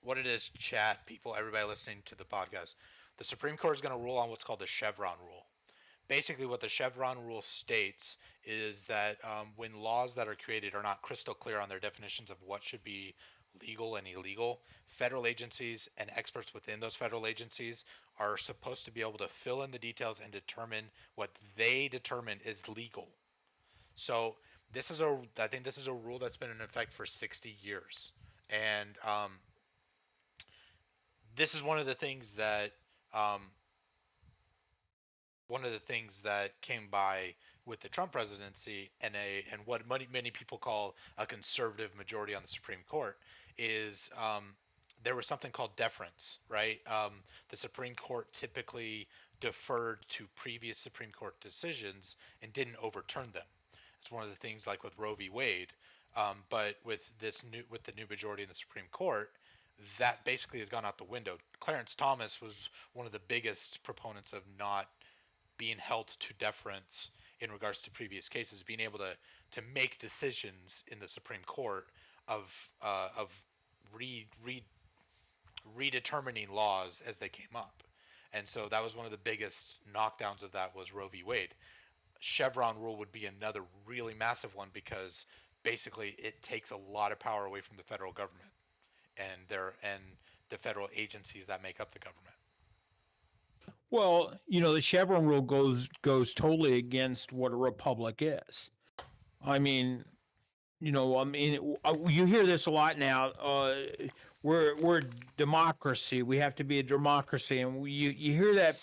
chat people, everybody listening to the podcast, the Supreme Court is going to rule on what's called the Chevron rule. Basically, what the Chevron rule states is that when laws that are created are not crystal clear on their definitions of what should be legal and illegal, federal agencies and experts within those federal agencies are supposed to be able to fill in the details and determine what they determine is legal. So I think this is a rule that's been in effect for 60 years, and this is um, one of the things that came by with the Trump presidency and what many people call a conservative majority on the Supreme Court is there was something called deference, right? The Supreme Court typically deferred to previous Supreme Court decisions and didn't overturn them. It's one of the things like with Roe v. Wade, but with the new majority in the Supreme Court, that basically has gone out the window. Clarence Thomas was one of the biggest proponents of not being held to deference in regards to previous cases, being able to make decisions in the Supreme Court of re, re, redetermining laws as they came up. And so that was one of the biggest knockdowns of that was Roe v. Wade. Chevron rule would be another really massive one because basically it takes a lot of power away from the federal government and the federal agencies that make up the government. Well, the Chevron rule goes totally against what a republic is. I mean, you hear this a lot now. We're democracy. We have to be a democracy, and you hear that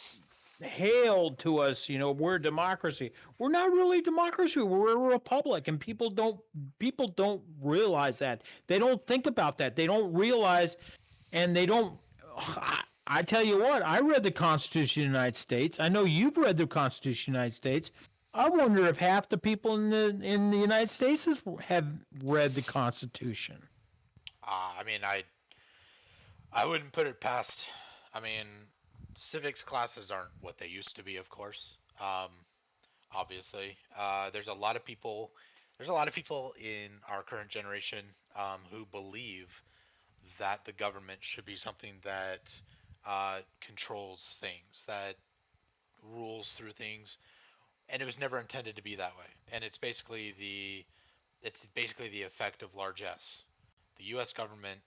hailed to us. We're a democracy. We're not really a democracy. We're a republic, and people don't realize that. They don't think about that. They don't realize, and they don't. I tell you what, I read the Constitution of the United States. I know you've read the Constitution of the United States. I wonder if half the people in the United States have read the Constitution. I mean, I wouldn't put it past. I mean, civics classes aren't what they used to be, of course. Obviously, there's a lot of people. There's a lot of people in our current generation who believe that the government should be something that controls things, that rules through things, and it was never intended to be that way. And it's basically the effect of largesse. The U.S. government.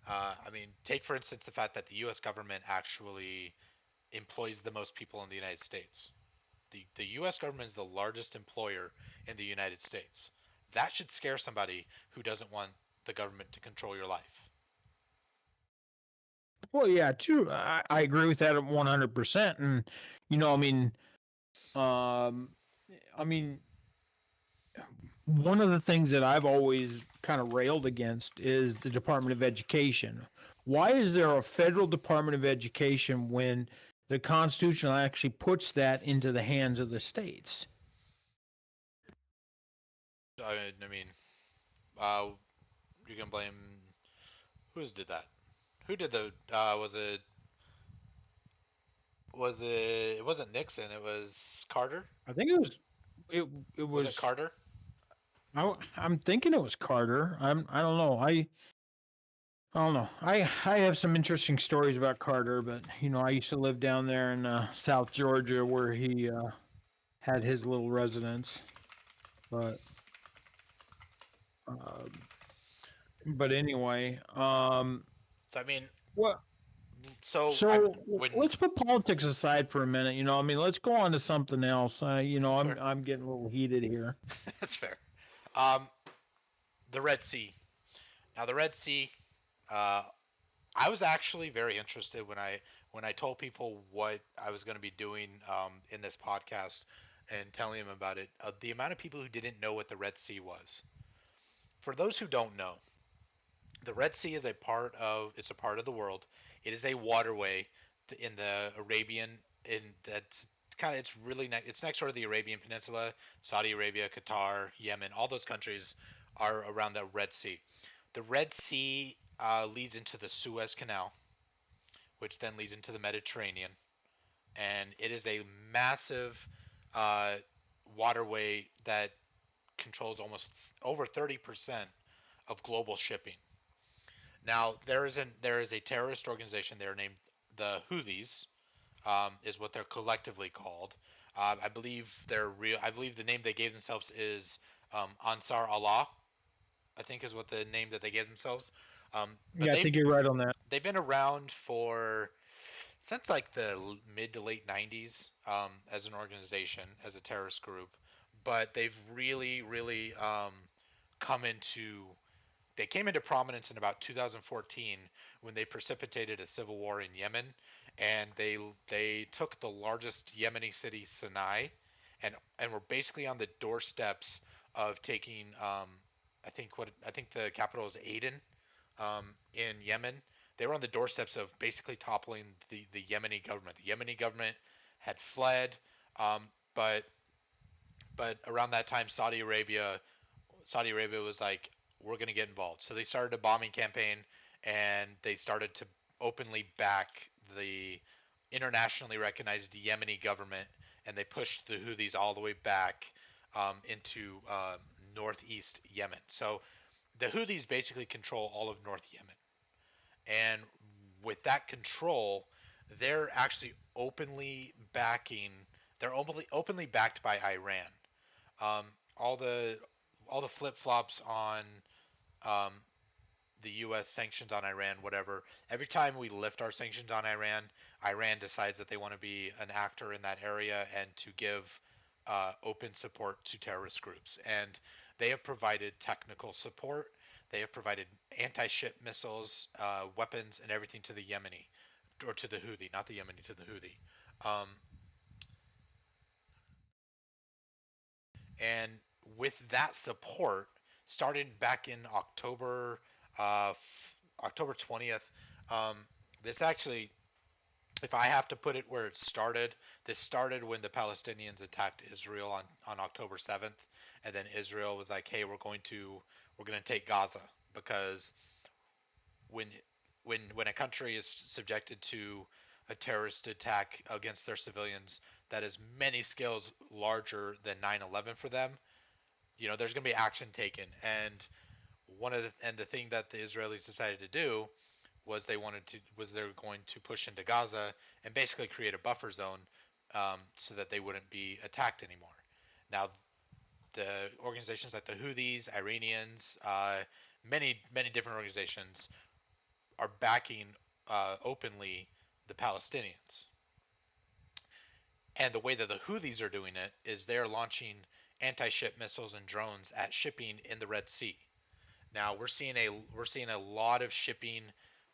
I mean, take for instance the fact that the U.S. government actually employs the most people in the United States. The U.S. government is the largest employer in the United States. That should scare somebody who doesn't want the government to control your life. Well, yeah, true. I agree with that 100%. And I mean, um, I mean, one of the things that I've always kind of railed against is the Department of Education. Why is there a federal Department of Education when the Constitution actually puts that into the hands of the states? I mean, uh, you can blame who's did that? Who did the? Was it? It wasn't Nixon. It was Carter. I think it was it it Was it was Carter? I'm thinking it was Carter. I don't know. I don't know. I have some interesting stories about Carter, but I used to live down there in South Georgia where he had his little residence. But uh, but anyway, So I mean, what? So So when let's put politics aside for a minute. I mean, let's go on to something else. that's fair. I'm getting a little heated here. That's fair. Um, the Red Sea. Now the Red Sea. Uh, I was actually very interested when I told people what I was going to be doing in this podcast and telling them about it. The amount of people who didn't know what the Red Sea was. For those who don't know, the Red Sea is a part of the world. It is a waterway in the Arabian in that's kind of it's next door to the Arabian Peninsula, Saudi Arabia, Qatar, Yemen, all those countries are around the Red Sea. The Red Sea leads into the Suez Canal, which then leads into the Mediterranean, and it is a massive uh, waterway that controls almost over 30% of global shipping. Now there is a terrorist organization there named the Houthis, is what they're collectively called. I believe the name they gave themselves is Ansar Allah. I think is what the name that they gave themselves. But Yeah, I think you're right on that. they've been around for since like the mid to late 90s as an organization, as a terrorist group. But they've really come into they came into prominence in about 2014 when they precipitated a civil war in Yemen, and they took the largest Yemeni city, Sinai, and were basically on the doorsteps of taking I think the capital is Aden in Yemen. They were on the doorsteps of basically toppling the Yemeni government. The Yemeni government had fled, um, but around that time, Saudi Arabia was like, we're going to get involved. So they started a bombing campaign, and they started to openly back the internationally recognized Yemeni government, and they pushed the Houthis all the way back into northeast Yemen. So the Houthis basically control all of North Yemen, and with that control, they're actually openly backing. They're openly backed by Iran. Um, all the flip flops on um, the U.S. sanctions on Iran, whatever. Every time we lift our sanctions on Iran, Iran decides that they want to be an actor in that area and to give open support to terrorist groups. And they have provided technical support. They have provided anti-ship missiles, weapons, and everything to the Yemeni, or to the Houthi, not the Yemeni, to the Houthi. Um, and with that support, starting back in October 20th, um, this actually, if I have to put it where it started, this started when the Palestinians attacked Israel on October 7th, and then Israel was like, "Hey, we're going to take Gaza," because when when a country is subjected to a terrorist attack against their civilians that is many scales larger than 9/11 for them, there's going to be action taken. And the thing that the Israelis decided to do was they're going to push into Gaza and basically create a buffer zone, so that they wouldn't be attacked anymore. Now, the organizations like the Houthis, Iranians, many different organizations are backing openly the Palestinians. And the way that the Houthis are doing it is they're launching anti-ship missiles and drones at shipping in the Red Sea. Now we're seeing a lot of shipping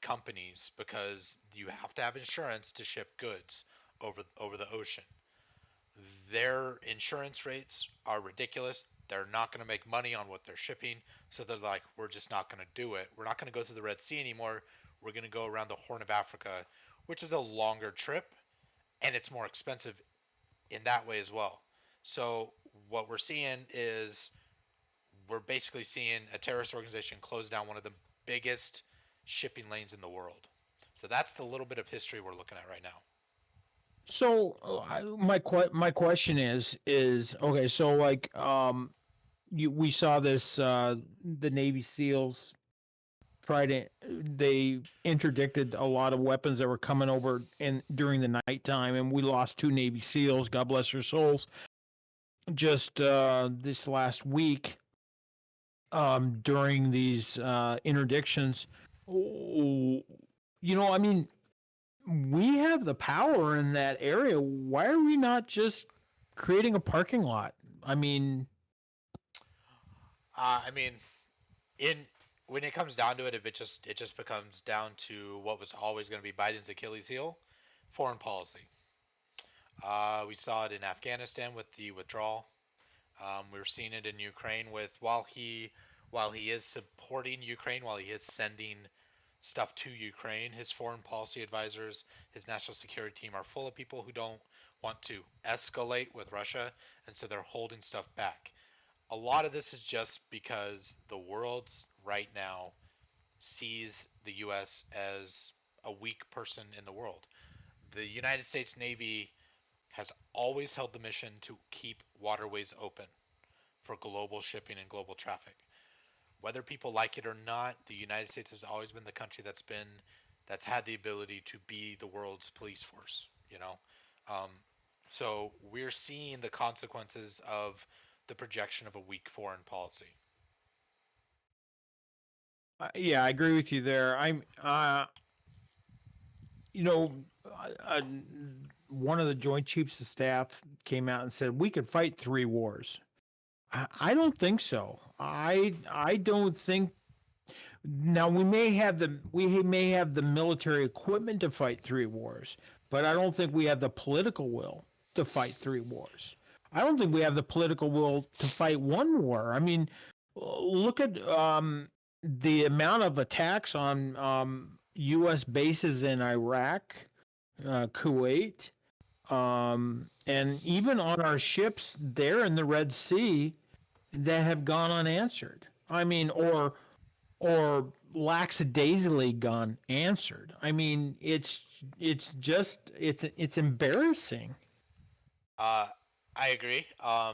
companies, because you have to have insurance to ship goods over the ocean. Their insurance rates are ridiculous. They're not going to make money on what they're shipping, so they're like, we're just not going to do it. We're not going to go to the Red Sea anymore. We're going to go around the Horn of Africa, which is a longer trip, and it's more expensive in that way as well. So what we're seeing is we're basically seeing a terrorist organization close down one of the biggest shipping lanes in the world. So that's the little bit of history we're looking at right now. So my question is okay. So like we saw this the Navy SEALs tried to they interdicted a lot of weapons that were coming over in during the nighttime, and we lost two Navy SEALs. God bless their souls. Just this last week, during these interdictions, I mean, we have the power in that area. Why are we not just creating a parking lot? I mean, I mean, in when it comes down to it, if it just becomes down to what was always going to be Biden's Achilles heel, foreign policy. We saw it in Afghanistan with the withdrawal. We're seeing it in Ukraine with while he is supporting Ukraine, while he is sending stuff to Ukraine, his foreign policy advisors, his national security team are full of people who don't want to escalate with Russia, and so they're holding stuff back. A lot of this is just because the world right now sees the U.S. as a weak person in the world. The United States Navy has always held the mission to keep waterways open for global shipping and global traffic. Whether people like it or not, the United States has always been the country that's had the ability to be the world's police force. Um, so we're seeing the consequences of the projection of a weak foreign policy. yeah, I agree with you there. You know, uh, one of the Joint Chiefs of Staff came out and said we could fight 3 wars. I don't think so. I don't think. Now we may have the military equipment to fight 3 wars, but I don't think we have the political will to fight 3 wars. I don't think we have the political will to fight 1 war. I mean, look at the amount of attacks on U.S. bases in Iraq, Kuwait, and even on our ships there in the Red Sea that have gone unanswered. I mean, or lackadaisically gone answered. I mean, it's embarrassing. Uh, I agree. I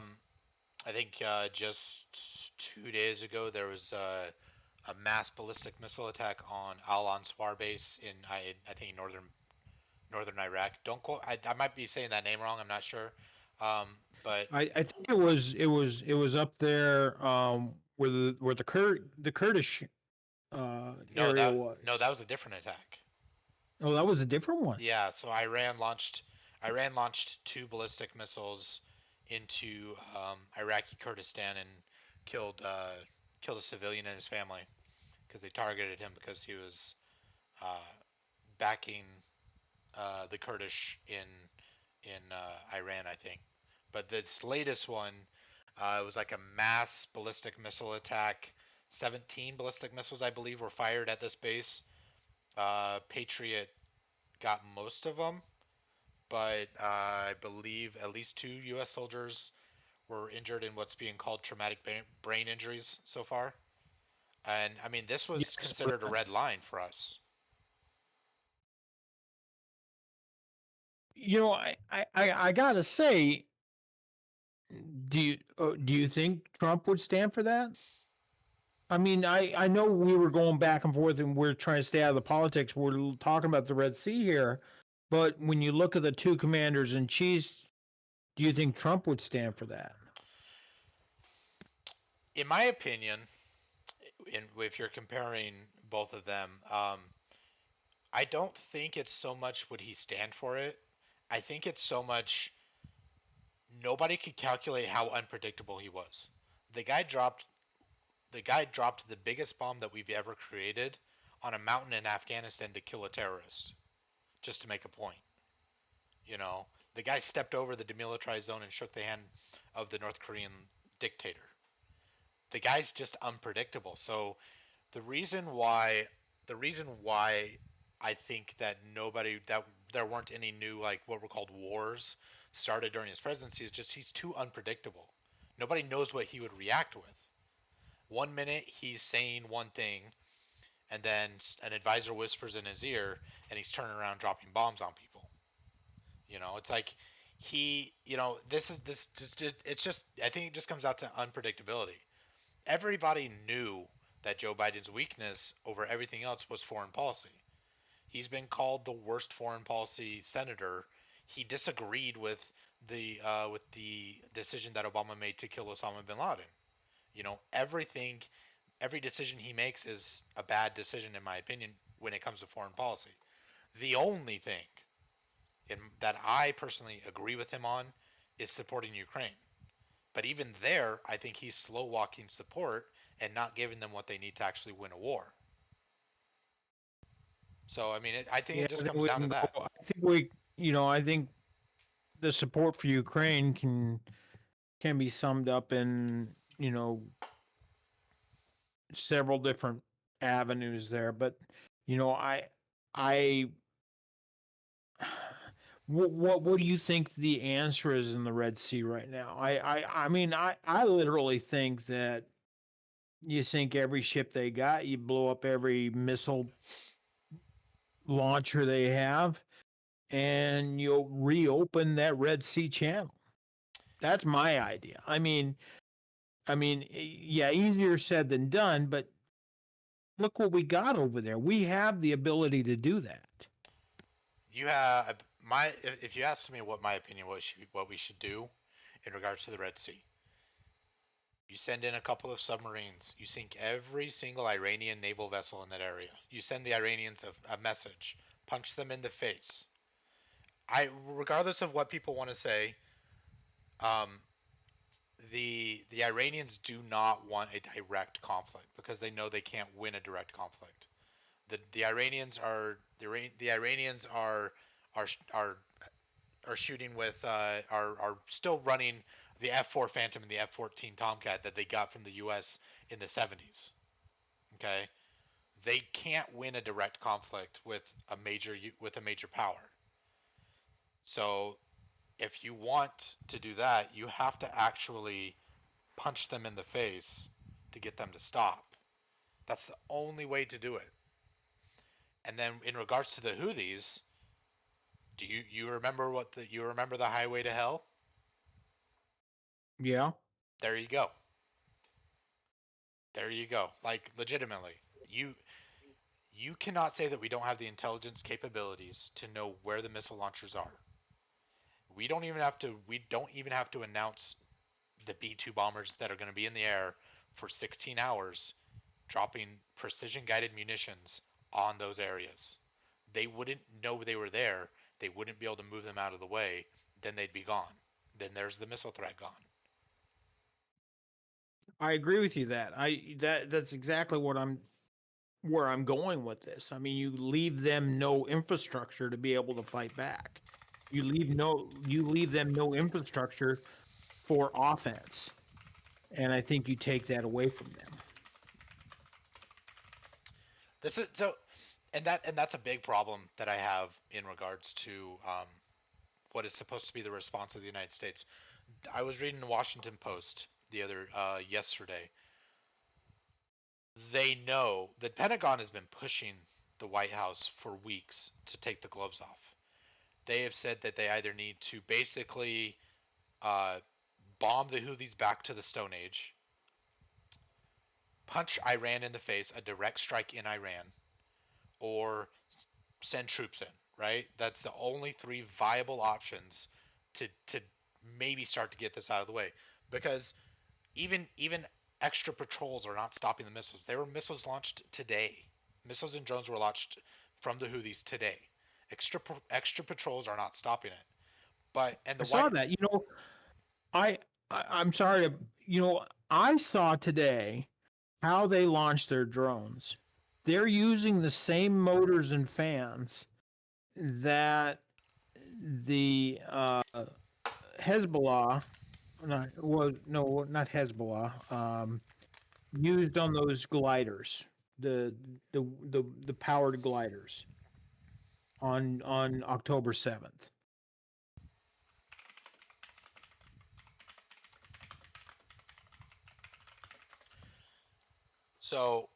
think just 2 days ago there was a mass ballistic missile attack on Al Ansar base in I think northern Iraq. Don't quote. I might be saying that name wrong. I'm not sure. Um, but I think it was up there where the Kurdish no, area no, was. that was a different attack. Oh, that was a different one. Yeah, so Iran launched two ballistic missiles into Iraqi Kurdistan and killed killed a civilian and his family because they targeted him because he was uh, backing the Kurdish in Iran, I think. But this latest one, it was like a mass ballistic missile attack. 17 ballistic missiles, I believe, were fired at this base. Patriot got most of them, but I believe at least 2 U.S. soldiers were injured in what's being called traumatic brain injuries so far. And I mean, this was Yes. considered a red line for us. I gotta say, do you think Trump would stand for that? I mean, I know we were going back and forth and we're trying to stay out of the politics. We're talking about the Red Sea here. But when you look at the two commanders in chiefs, do you think Trump would stand for that? In my opinion, if you're comparing both of them, I don't think it's so much would he stand for it. I think it's so much nobody could calculate how unpredictable he was. The guy dropped the guy dropped the biggest bomb that we've ever created on a mountain in Afghanistan to kill a terrorist, just to make a point. You know, the guy stepped over the demilitarized zone and shook the hand of the North Korean dictator. The guy's just unpredictable. So the reason why the reason why I think that there weren't any new like what were called wars started during his presidency is just he's too unpredictable. Nobody knows what he would react with. One minute he's saying one thing, and then an advisor whispers in his ear, and he's turning around dropping bombs on people. It's like it's just I think it just comes out to unpredictability. Everybody knew that Joe Biden's weakness over everything else was foreign policy. He's been called the worst foreign policy senator. He disagreed with the decision that Obama made to kill Osama bin Laden. Every decision he makes is a bad decision in my opinion when it comes to foreign policy. The only thing that I personally agree with him on is supporting Ukraine. But even there, I think he's slow walking support and not giving them what they need to actually win a war. So I mean, I think Yeah, it I just think comes we down to can go. that. I think we, I think the support for Ukraine can be summed up in several different avenues there. But I what do you think the answer is in the Red Sea right now? I mean I literally think that you sink every ship they got, you blow up every missile launcher they have, and you'll reopen that Red Sea channel. That's my idea. Yeah, easier said than done, but look what we got over there. We have the ability to do that. You have my if you asked me what my opinion was, what we should do in regards to the Red Sea, you send in a couple of submarines. You sink every single Iranian naval vessel in that area. You send the Iranians a message. Punch them in the face. Regardless of what people want to say, um, the Iranians do not want a direct conflict because they know they can't win a direct conflict. The Iranians the Iranians are are are shooting with are still running the F4 Phantom and the F14 Tomcat that they got from the U.S. in the 70s. Okay, they can't win a direct conflict with a major power. So if you want to do that, you have to actually punch them in the face to get them to stop. That's the only way to do it. And then in regards to the Houthis, do you remember you remember the highway to hell? Yeah. There you go. There you go. Like legitimately, you you cannot say that we don't have the intelligence capabilities to know where the missile launchers are. We don't even have to announce the B2 bombers that are going to be in the air for 16 hours dropping precision guided munitions on those areas. They wouldn't know they were there. They wouldn't be able to move them out of the way. Then they'd be gone. Then there's the missile threat gone. I agree with you that's exactly what where I'm going with this. I mean, you leave them no infrastructure to be able to fight back. You leave them no infrastructure for offense. And I think you take that away from them. This is so, and that's a big problem that I have in regards to what is supposed to be the response of the United States. I was reading the Washington Post the other yesterday. They know the Pentagon has been pushing the White House for weeks to take the gloves off. They have said that they either need to basically uh, bomb the Houthis back to the Stone Age, punch Iran in the face, a direct strike in Iran, or send troops in. Right? That's the only three viable options to maybe start to get this out of the way. Because even extra patrols are not stopping the missiles. There were missiles launched today. Missiles and drones were launched from the Houthis today. Extra patrols are not stopping it. But and I the saw white that. I, I'm sorry. I saw today how they launch their drones. They're using the same motors and fans that the Hezbollah, not Hezbollah, used on those gliders, the powered gliders on October 7th. so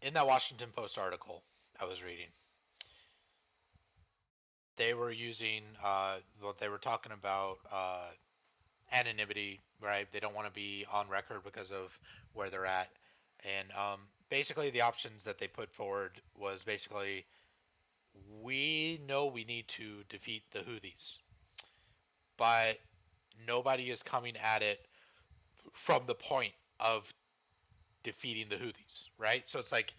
in that Washington Post article I was reading, they were using what they were talking about anonymity, right? They don't want to be on record because of where they're at, and basically the options that they put forward was basically we know we need to defeat the Houthis, but nobody is coming at it from the point of defeating the Houthis, right? So it's like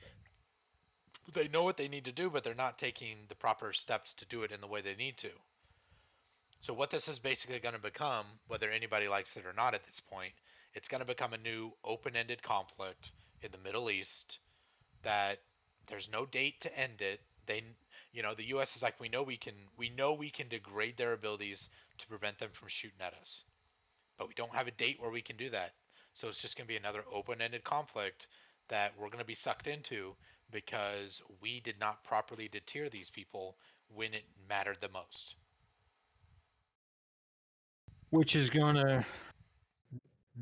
They know what they need to do, but they're not taking the proper steps to do it in the way they need to. So what this is basically going to become, whether anybody likes it or not at this point, it's going to become a new open-ended conflict in the Middle East that there's no date to end it. The U.S. is like, we know we can degrade their abilities to prevent them from shooting at us, but we don't have a date where we can do that. So it's just going to be another open-ended conflict that we're going to be sucked into because we did not properly deter these people when it mattered the most. Which is going to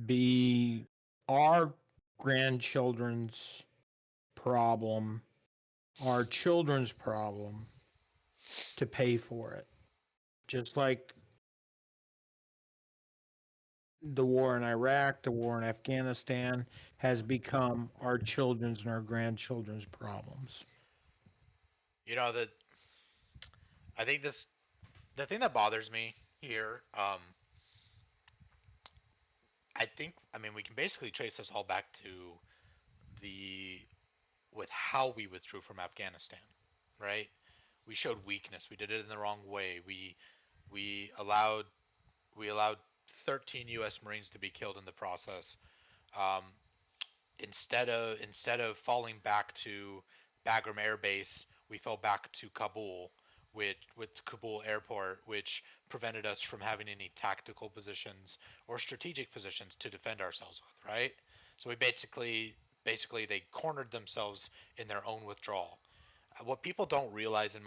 be our grandchildren's problem, our children's problem to pay for it. Just like the war in Iraq, the war in Afghanistan has become our children's and our grandchildren's problems. You know that I think this the thing that bothers me here. I mean we can basically trace this all back to the with how we withdrew from Afghanistan, right? We showed weakness. We did it in the wrong way. We allowed we allowed 13 U.S. Marines to be killed in the process. Um, instead of falling back to Bagram Air Base, we fell back to Kabul, with Kabul Airport, which prevented us from having any tactical positions or strategic positions to defend ourselves with. Right. So we basically they cornered themselves in their own withdrawal. What people don't realize in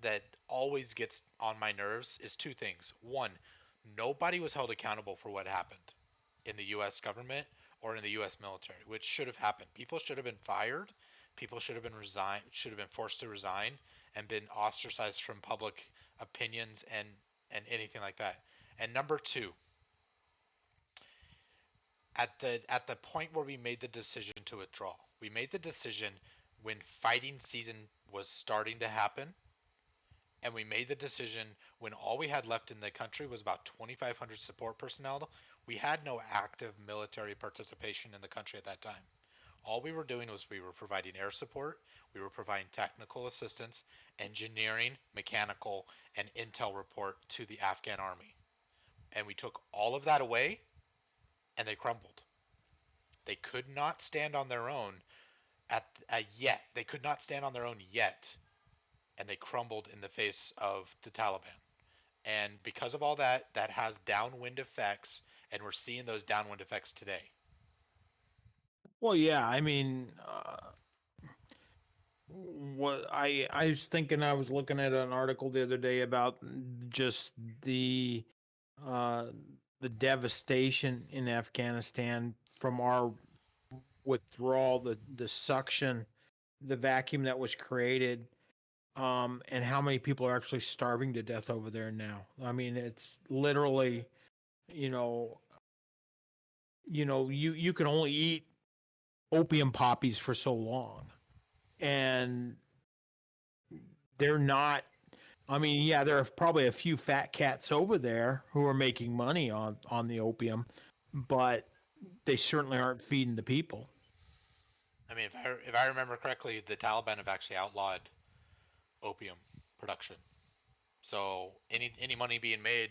that always gets on my nerves is two things. One, nobody was held accountable for what happened in the US government or in the US military, which should have happened. People should have been fired, people should have been forced to resign and been ostracized from public opinions and anything like that. And number 2, at the point where we made the decision to withdraw, we made the decision when fighting season was starting to happen, and we made the decision when all we had left in the country was about 2,500 support personnel. We had no active military participation in the country at that time. All we were doing was we were providing air support, we were providing technical assistance, engineering, mechanical, and intel report to the Afghan army. And we took all of that away, and they crumbled. They could not stand on their own yet. They could not stand on their own yet, and they crumbled in the face of the Taliban. And because of all that, that has downwind effects, and we're seeing those downwind effects today. Well, yeah, I mean, what I was thinking, I was looking at an article the other day about just the uh the devastation in Afghanistan from our withdrawal, the suction, the vacuum that was created, and how many people are actually starving to death over there now. I mean, it's literally, you know, you can only eat opium poppies for so long, and they're not. I mean, yeah, there are probably a few fat cats over there who are making money on the opium, but they certainly aren't feeding the people. I mean, if I remember correctly, the Taliban have actually outlawed opium production. So any money being made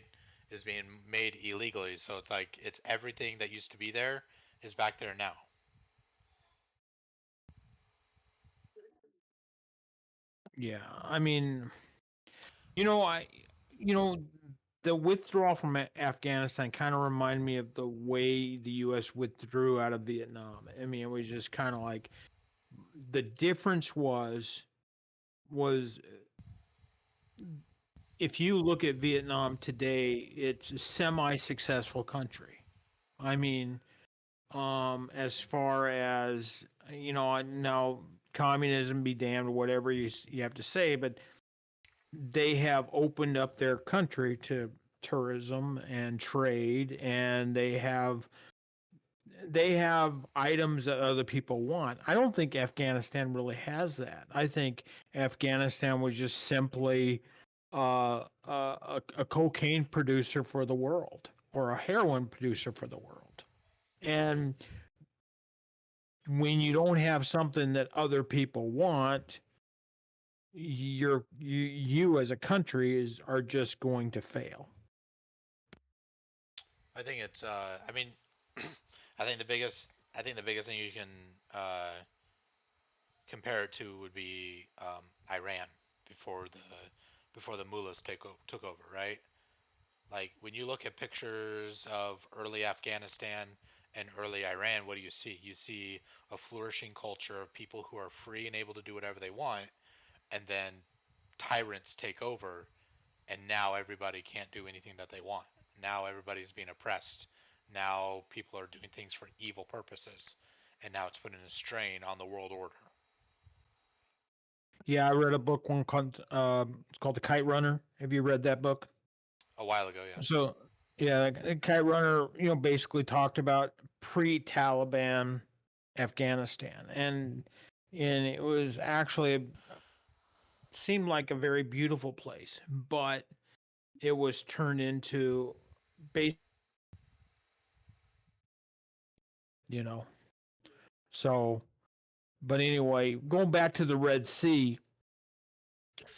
is being made illegally. So it's like it's everything that used to be there is back there now. Yeah, I mean, you know, I, you know, the withdrawal from Afghanistan kind of reminded me of the way the U.S. withdrew out of Vietnam. I mean, it was just kind of like the difference was if you look at Vietnam today, it's a semi-successful country. I mean, as far as now communism be damned, whatever you have to say, but they have opened up their country to tourism and trade, and they have items that other people want. I don't think Afghanistan really has that. I think Afghanistan was just simply a cocaine producer for the world or a heroin producer for the world. And when you don't have something that other people want, you as a country are just going to fail. I think it's. I mean, I think the biggest. I think the biggest thing you can compare it to would be Iran before the mullahs took over, right? Like when you look at pictures of early Afghanistan and early Iran, what do you see? You see a flourishing culture of people who are free and able to do whatever they want, and then tyrants take over, and now everybody can't do anything that they want. Now everybody's being oppressed. Now people are doing things for evil purposes, and now it's putting a strain on the world order. Yeah, I read a book one called it's called The Kite Runner. Have you read that book? A while ago, yeah. So yeah, the Kite Runner, basically talked about pre-Taliban Afghanistan, and it was actually seemed like a very beautiful place, but it was turned into base, you know. So, but anyway, going back to the Red Sea,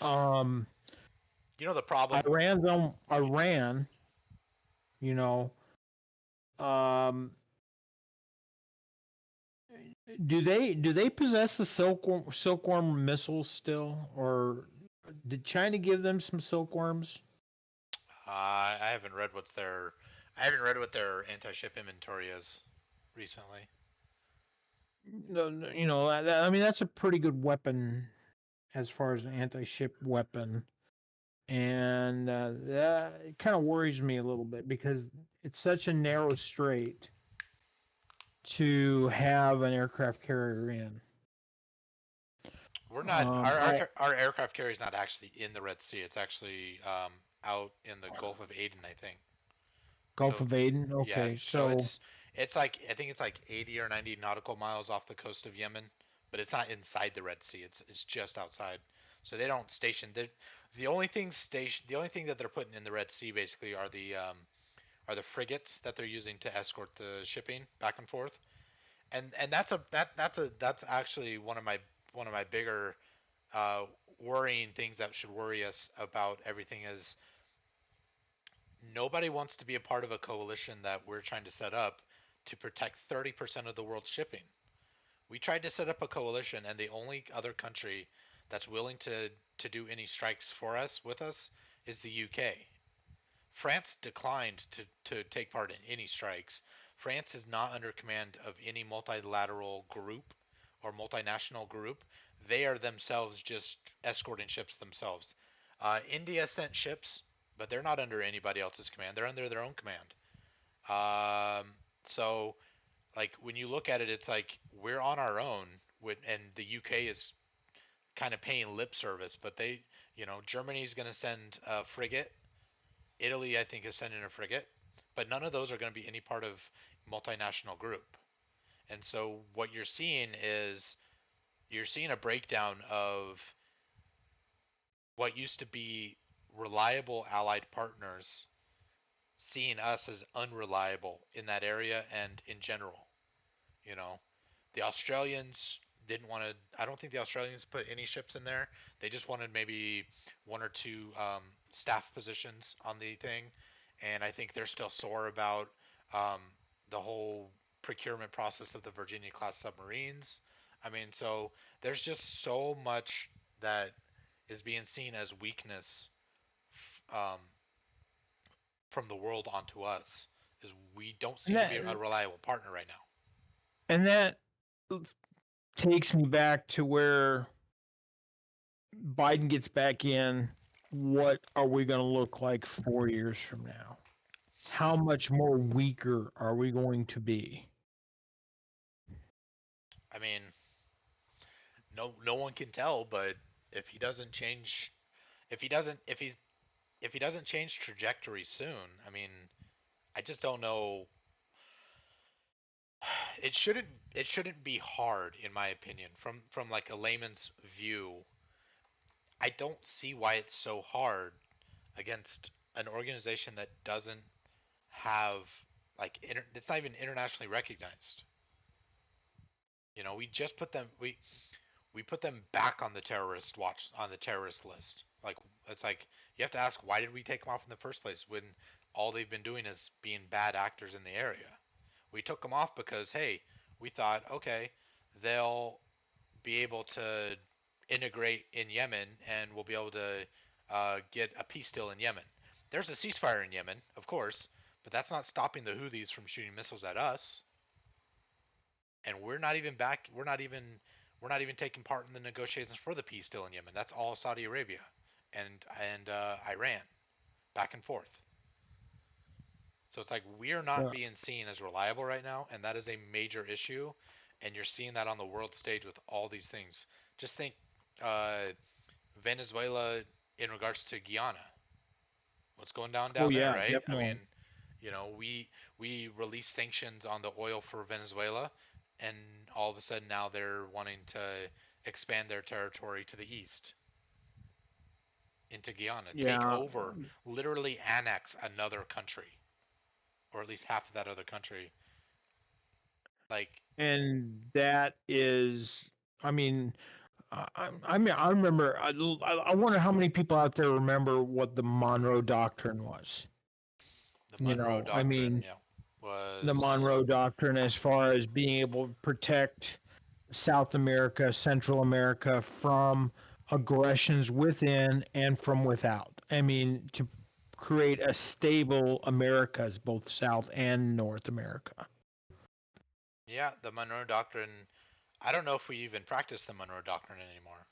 um, You know the problem. Iran, you know, um, do they possess the silkworm missiles still, or did China give them some silkworms? I haven't read what's their. I haven't read what their anti-ship inventory is recently. No, no, I mean that's a pretty good weapon as far as an anti-ship weapon, and that kind of worries me a little bit because it's such a narrow strait to have an aircraft carrier in. We're not. I Our aircraft carrier is not actually in the Red Sea. It's actually out in the Gulf of Aden, I think. Gulf So of Aden. yeah, Okay, so so it's like I think it's like 80 or 90 nautical miles off the coast of Yemen, but it's not inside the Red Sea. It's just outside. So they don't station the only thing that they're putting in the Red Sea basically are the frigates that they're using to escort the shipping back and forth. And that's actually one of my bigger uh, worrying things that should worry us about everything is nobody wants to be a part of a coalition that we're trying to set up to protect 30% of the world's shipping. We tried to set up a coalition, and the only other country that's willing to do any strikes for us with us is the UK. France declined to take part in any strikes. France is not under command of any multilateral group or multinational group. They are themselves just escorting ships themselves. India sent ships, but they're not under anybody else's command. They're under their own command. Um, so, like when you look at it, it's like we're on our own, and the UK is kind of paying lip service. But Germany's going to send a frigate. Italy, I think, is sending a frigate, but none of those are going to be any part of multinational group. And so what you're seeing a breakdown of what used to be reliable allied partners seeing us as unreliable in that area and in general. You know, the Australians didn't want to. I don't think the Australians put any ships in there. They just wanted maybe one or two staff positions on the thing, and I think they're still sore about um, the whole procurement process of the Virginia class submarines. I mean, so there's just so much that is being seen as weakness um, from the world onto us, is we don't and seem to be that a reliable partner right now. and that takes me back to where Biden gets back in. What are we going to look like 4 years from now? How much more weaker are we going to be? I mean, no one can tell, but if he doesn't change, if he doesn't, if he doesn't change trajectory soon, I mean, I just don't know. It shouldn't be hard, in my opinion, from like a layman's view. I don't see why it's so hard against an organization that doesn't have it's not even internationally recognized. We just put them we put them back on the terrorist list. Like it's like you have to ask, why did we take them off in the first place when all they've been doing is being bad actors in the area? We took them off because hey, we thought okay, they'll be able to integrate in Yemen and we'll be able to get a peace deal in Yemen. There's a ceasefire in Yemen, of course, but that's not stopping the Houthis from shooting missiles at us. And we're not even back. We're not even taking part in the negotiations for the peace deal in Yemen. That's all Saudi Arabia and Iran, back and forth. So it's like we're not Yeah. being seen as reliable right now, and that is a major issue. And you're seeing that on the world stage with all these things. Just think, uh, Venezuela in regards to Guyana. What's going down Oh there, yeah, right? I mean, definitely. we released sanctions on the oil for Venezuela, and all of a sudden now they're wanting to expand their territory to the east into Guyana, take Yeah. over, literally annex another country, or at least half of that other country. Like, And that is, I mean, I mean, I remember. I wonder how many people out there remember what the Monroe Doctrine was. the You Monroe know, I Doctrine, mean, the was Monroe Doctrine, as far as being able to protect South America, Central America from aggressions within and from without. I mean, to create a stable Americas, both South and North America. yeah, the Monroe Doctrine. I don't know if we even practice the Monroe Doctrine anymore.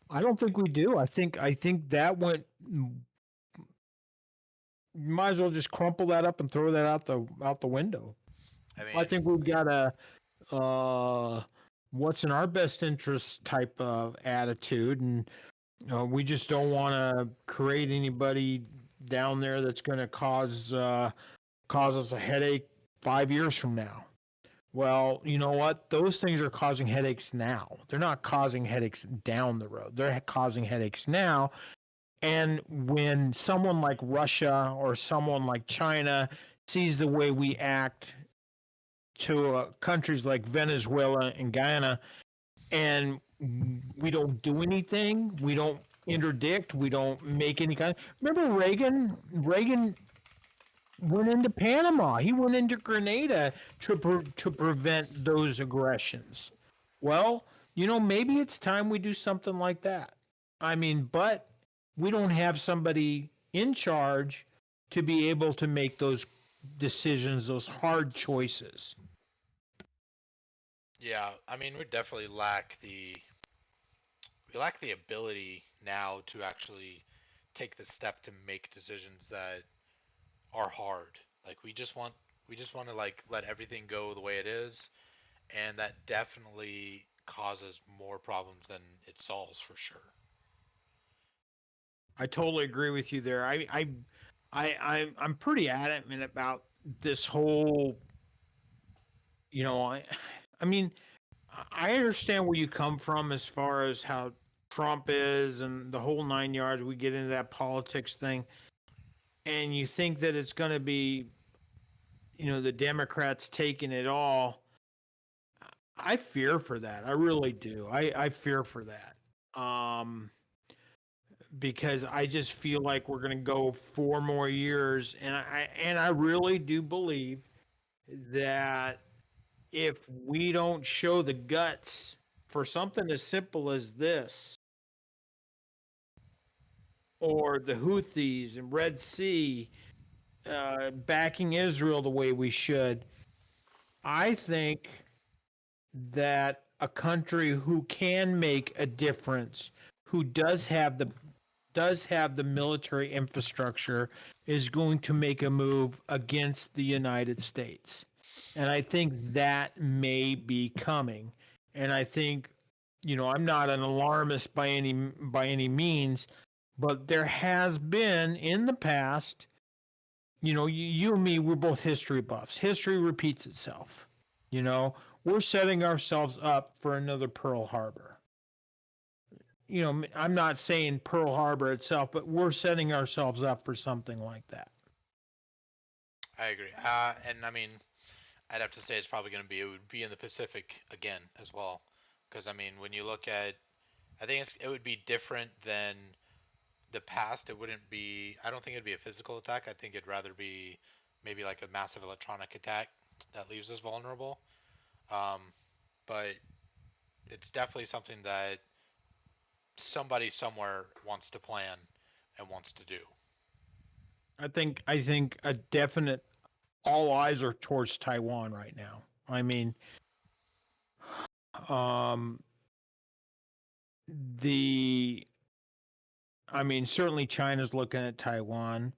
I don't think we do. I think that went. You might as well just crumple that up and throw that out the window. I I mean, think we've got a what's in our best interest type of attitude, and we just don't want to create anybody down there that's going to cause us a headache 5 years from now. Well, you know what? Those things are causing headaches now. They're not causing headaches down the road. They're causing headaches now. And when someone like Russia or someone like China sees the way we act to countries like Venezuela and Guyana, and we don't do anything, we don't interdict, we don't make any kind. Remember Reagan? Reagan went into Panama. He went into Grenada to prevent those aggressions. Well, maybe it's time we do something like that. I mean, but we don't have somebody in charge to be able to make those decisions, those hard choices. yeah, I mean, we lack the ability now to actually take the step to make decisions that are hard. Like we just want to like let everything go the way it is, and that definitely causes more problems than it solves for sure. I totally agree with you there. I'm pretty adamant about this whole. You know, I mean, I understand where you come from as far as how Trump is and the whole 9 yards. We get into that politics thing, and you think that it's going to be, the Democrats taking it all. I fear for that. I really do. I fear for that. Because I just feel like we're going to go 4 more years, and I really do believe that if we don't show the guts for something as simple as this, or the Houthis and Red Sea backing Israel the way we should, I think that a country who can make a difference, who does have the military infrastructure, is going to make a move against the United States. And I think that may be coming. And I think, I'm not an alarmist by any means, but there has been in the past, you and me, we're both history buffs. History repeats itself. You know, we're setting ourselves up for another Pearl Harbor. I'm not saying Pearl Harbor itself, but we're setting ourselves up for something like that. I agree. And I mean, I'd have to say it's probably going to be it would be in the Pacific again as well, because I mean when you look at I think it would be different than the past. It wouldn't be. I don't think it'd be a physical attack. I think it'd rather be maybe like a massive electronic attack that leaves us vulnerable. Um, but it's definitely something that somebody somewhere wants to plan and wants to do. I think a definite all eyes are towards Taiwan right now. I mean, um, the certainly China's looking at Taiwan.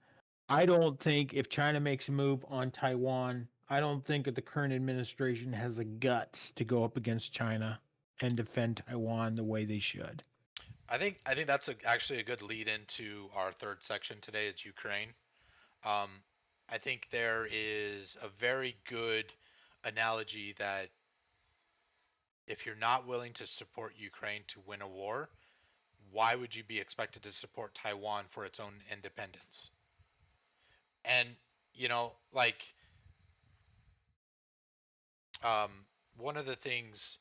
I don't think if China makes a move on Taiwan, I don't think that the current administration has the guts to go up against China and defend Taiwan the way they should. I think that's actually a good lead into our third section today. It's Ukraine. Um, I think there is a very good analogy that if you're not willing to support Ukraine to win a war, why would you be expected to support Taiwan for its own independence? And like um, one of the things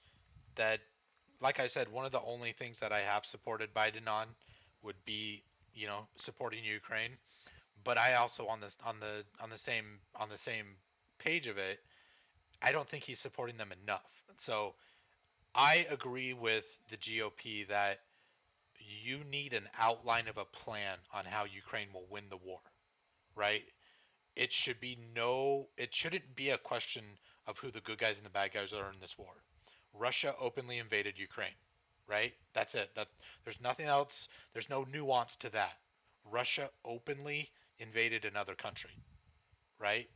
that, like I said, one of the only things that I have supported Biden on would be supporting Ukraine. But I also on the same page of it, I don't think he's supporting them enough. So I agree with the GOP that you need an outline of a plan on how Ukraine will win the war, right? It shouldn't be a question of who the good guys and the bad guys are in this war. Russia openly invaded Ukraine, right? That's it. There's nothing else. There's no nuance to that. Russia openly invaded another country, right?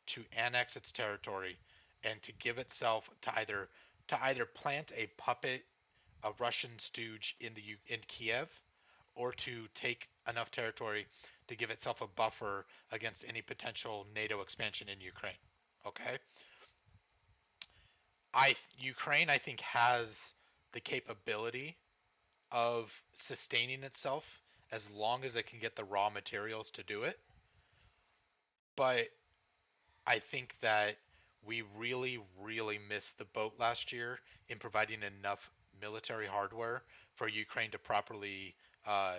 To annex its territory and to give itself to either plant a puppet, a Russian stooge in Kiev, or to take enough territory to give itself a buffer against any potential NATO expansion in Ukraine. Okay, Ukraine I think has the capability of sustaining itself as long as it can get the raw materials to do it. But I think that we really, really missed the boat last year in providing enough military hardware for Ukraine to uh,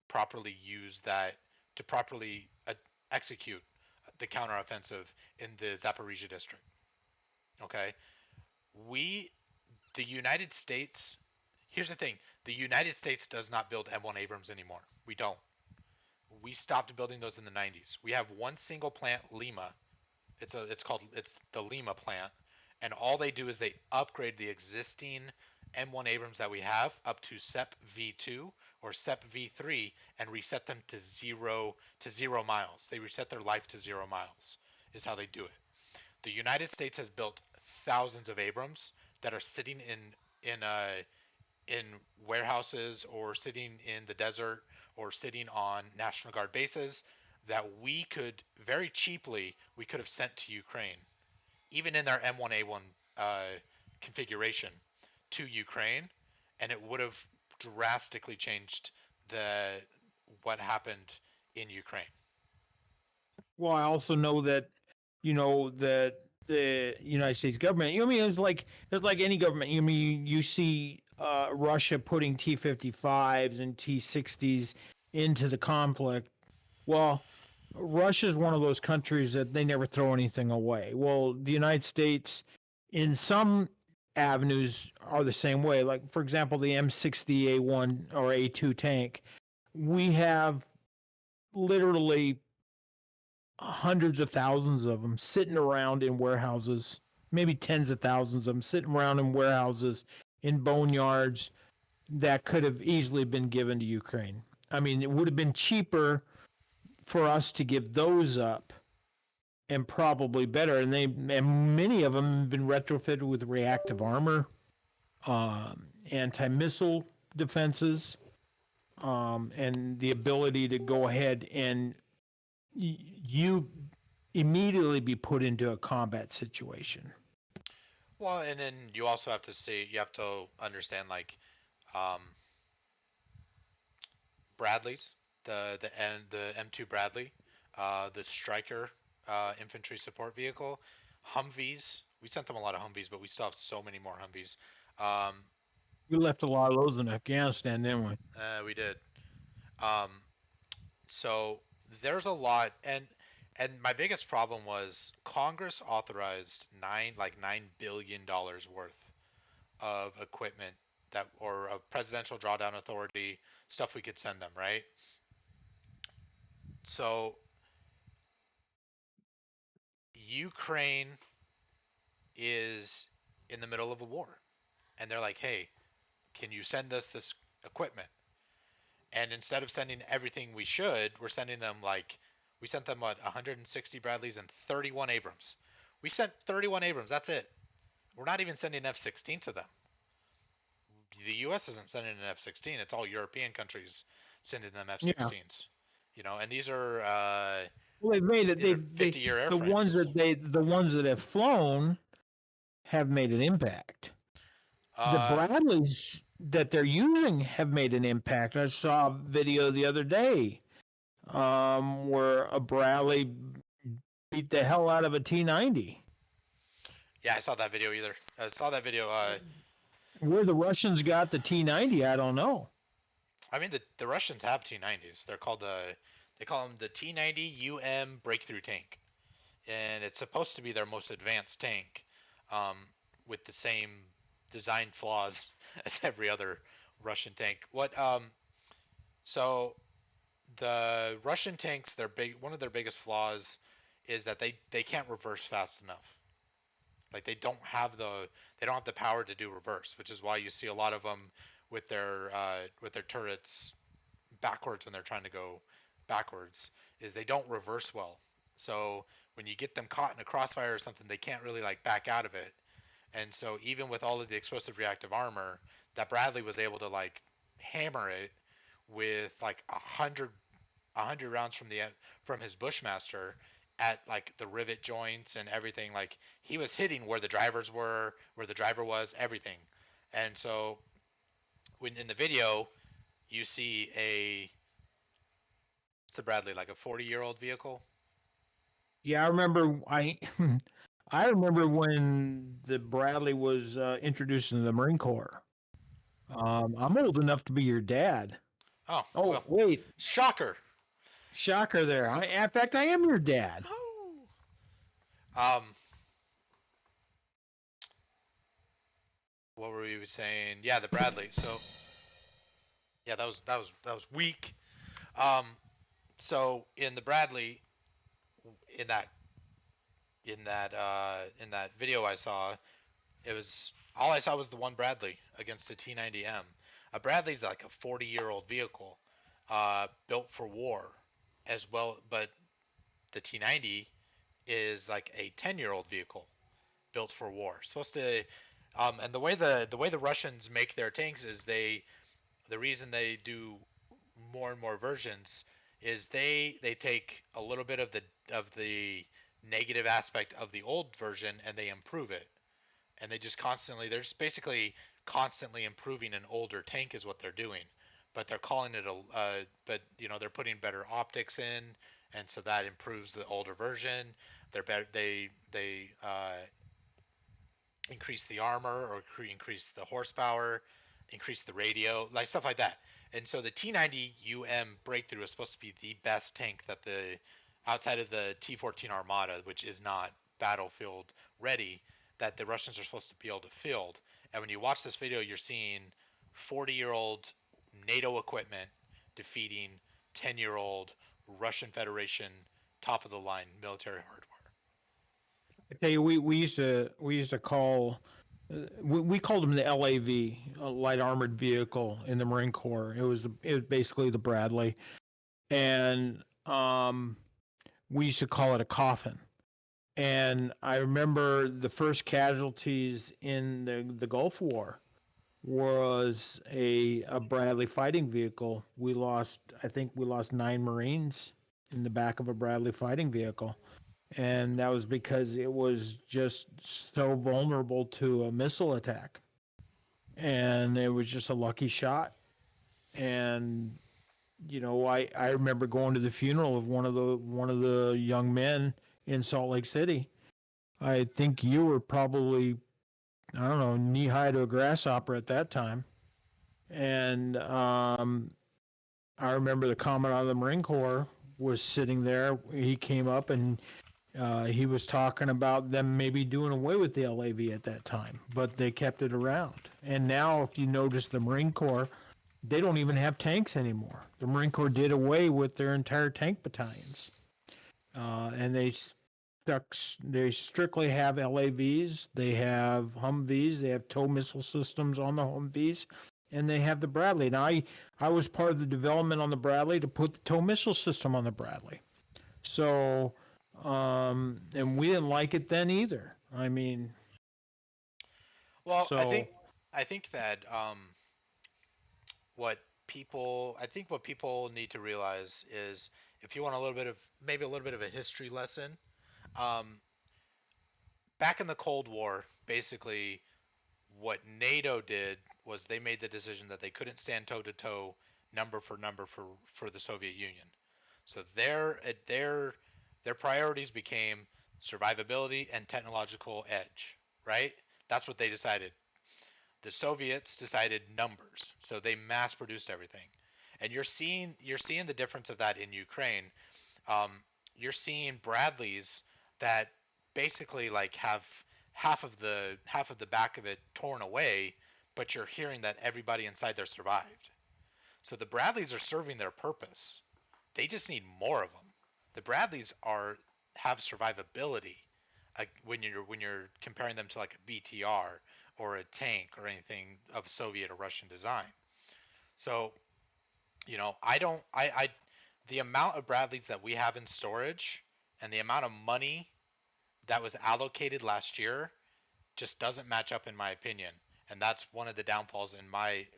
properly use that to properly execute the counteroffensive in the Zaporizhia district. Okay, we the United States. Here's the thing: the United States does not build M1 Abrams anymore. We don't. We stopped building those in the 90s. We have one single plant, Lima. It's the Lima plant, and all they do is they upgrade the existing M1 Abrams that we have up to SEP V2 or SEP V3 and reset them to zero miles. They reset their life to 0 miles is how they do it. The United States has built thousands of Abrams that are sitting in warehouses or sitting in the desert or sitting on National Guard bases that we could very cheaply we could have sent to Ukraine, even in their M1A1 configuration to Ukraine, and it would have drastically changed the what happened in Ukraine. Well, I also know that that the United States government. It's like any government. You see Russia putting T-55s and T-60s into the conflict. Well, Russia is one of those countries that they never throw anything away. Well, the United States, in some avenues, are the same way. Like, for example, the M60A1 or A2 tank. We have literally hundreds of thousands of them sitting around in warehouses, maybe tens of thousands of them sitting around in warehouses, in boneyards that could have easily been given to Ukraine. I mean, it would have been cheaper for us to give those up and probably better. And many of them have been retrofitted with reactive armor, anti-missile defenses, and the ability to go ahead and you immediately be put into a combat situation. Well, and then you have to understand like um, Bradleys, the M2 Bradley, the Striker infantry support vehicle. Humvees. We sent them a lot of Humvees, but we still have so many more Humvees. Um, We left a lot of those in Afghanistan, didn't we? we did. Um, so there's a lot, and my biggest problem was Congress authorized $9 billion worth of equipment that or of presidential drawdown authority stuff we could send them, right? So Ukraine is in the middle of a war, and they're like, "Hey, can you send us this equipment?" And instead of sending everything we should, we're sending them we sent them what 160 Bradleys and 31 Abrams. We sent 31 Abrams. That's it. We're not even sending F-16 to them. The U.S. isn't sending an F-16. It's all European countries sending them Yeah. F-16s. And these are Well, they've made it. these are 50-year airframes. The ones that have flown have made an impact. The Uh, Bradleys that they're using have made an impact. I saw a video the other day where a Bradley beat the hell out of a T-90. yeah, I saw that video either. I saw that video. Where the Russians got the T-90, I don't know. I mean, the Russians have T-90s. They call them the T-90 UM breakthrough tank, and it's supposed to be their most advanced tank, um, with the same design flaws as every other Russian tank. So the Russian tanks, one of their biggest flaws is that they can't reverse fast enough. Like they don't have the power to do reverse, which is why you see a lot of them with their turrets backwards when they're trying to go backwards. Is they don't reverse well. So when you get them caught in a crossfire or something, they can't really back out of it. And so even with all of the explosive reactive armor, that Bradley was able to hammer it with a hundred rounds from his Bushmaster at the rivet joints and everything. Like he was hitting where the drivers were, where the driver was, everything. And so when in the video you see it's a Bradley, like a 40-year-old vehicle. Yeah, I remember. I remember when the Bradley was introduced into the Marine Corps. I'm old enough to be your dad. Oh, Oh, well, wait. shocker. Shocker there. In fact, I am your dad. Um, what were we saying? Yeah, the Bradley. So yeah, that was weak. Um, so in the Bradley, in that in that video I saw, it was all I saw was the one Bradley against a T90M. A Bradley's like a 40-year-old vehicle, built for war, as well. But the T90 is like a 10-year-old vehicle built for war. Supposed to, and the way the Russians make their tanks is the reason they do more and more versions is they take a little bit of the negative aspect of the old version and they improve it, and they're just basically constantly improving an older tank is what they're doing, but they're calling it but they're putting better optics in, and so that improves the older version. They're better. They increase the armor or increase the horsepower, increase the radio, like stuff like that. And so the T90 breakthrough is supposed to be the best tank that the outside of the T14 Armada, which is not battlefield ready, that the Russians are supposed to be able to field. And when you watch this video, you're seeing 40-year-old NATO equipment defeating 10-year-old Russian Federation top of the line military hardware. I tell you, we used to call we called them the LAV, a light armored vehicle in the Marine Corps. It was basically the Bradley, and we used to call it a coffin. And I remember the first casualties in the Gulf War was a Bradley fighting vehicle. I think we lost 9 Marines in the back of a Bradley fighting vehicle. And that was because it was just so vulnerable to a missile attack. And it was just a lucky shot. And I remember going to the funeral of one of the young men in Salt Lake City. I think you were probably, I don't know, knee high to a grasshopper at that time. And I remember the commandant of the Marine Corps was sitting there. He came up and he was talking about them maybe doing away with the LAV at that time, but they kept it around. And now, if you notice, the Marine Corps, they don't even have tanks anymore. The Marine Corps did away with their entire tank battalions, and they strictly have LAVs. They have Humvees. They have tow missile systems on the Humvees, and they have the Bradley. Now, I was part of the development on the Bradley to put the tow missile system on the Bradley. So, and we didn't like it then either. I mean, Well, so I think that what people need to realize is if you want a little bit of maybe a little bit of a history lesson, um, back in the Cold War, basically what NATO did was they made the decision that they couldn't stand toe to toe number for number for the Soviet Union. So their priorities became survivability and technological edge, right? That's what they decided. The Soviets decided numbers, so they mass produced everything. And you're seeing the difference of that in Ukraine. Um, you're seeing Bradleys that basically like have half of the back of it torn away, but you're hearing that everybody inside there survived. So the Bradleys are serving their purpose. They just need more of them. The Bradleys are have survivability when you're comparing them to like a BTR or a tank or anything of Soviet or Russian design. So I don't I the amount of Bradleys that we have in storage and the amount of money that was allocated last year just doesn't match up in my opinion. And that's one of the downfalls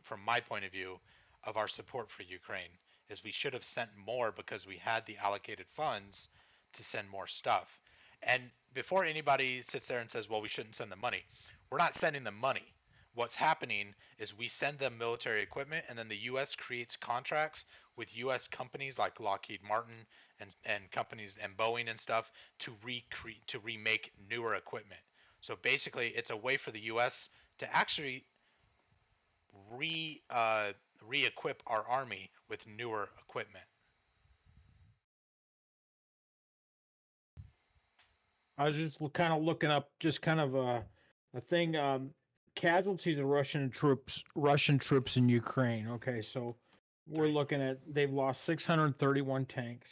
from my point of view of our support for Ukraine is we should have sent more because we had the allocated funds to send more stuff. And before anybody sits there and says, well, we shouldn't send them money, we're not sending them money. What's happening is we send them military equipment and then the US creates contracts with US companies like Lockheed Martin and companies and Boeing and stuff to remake newer equipment. So basically, it's a way for the U.S. to actually re re-equip our army with newer equipment. I was just kind of looking up just kind of a thing. Casualties of Russian troops in Ukraine. Okay, so we're looking at they've lost 631 tanks.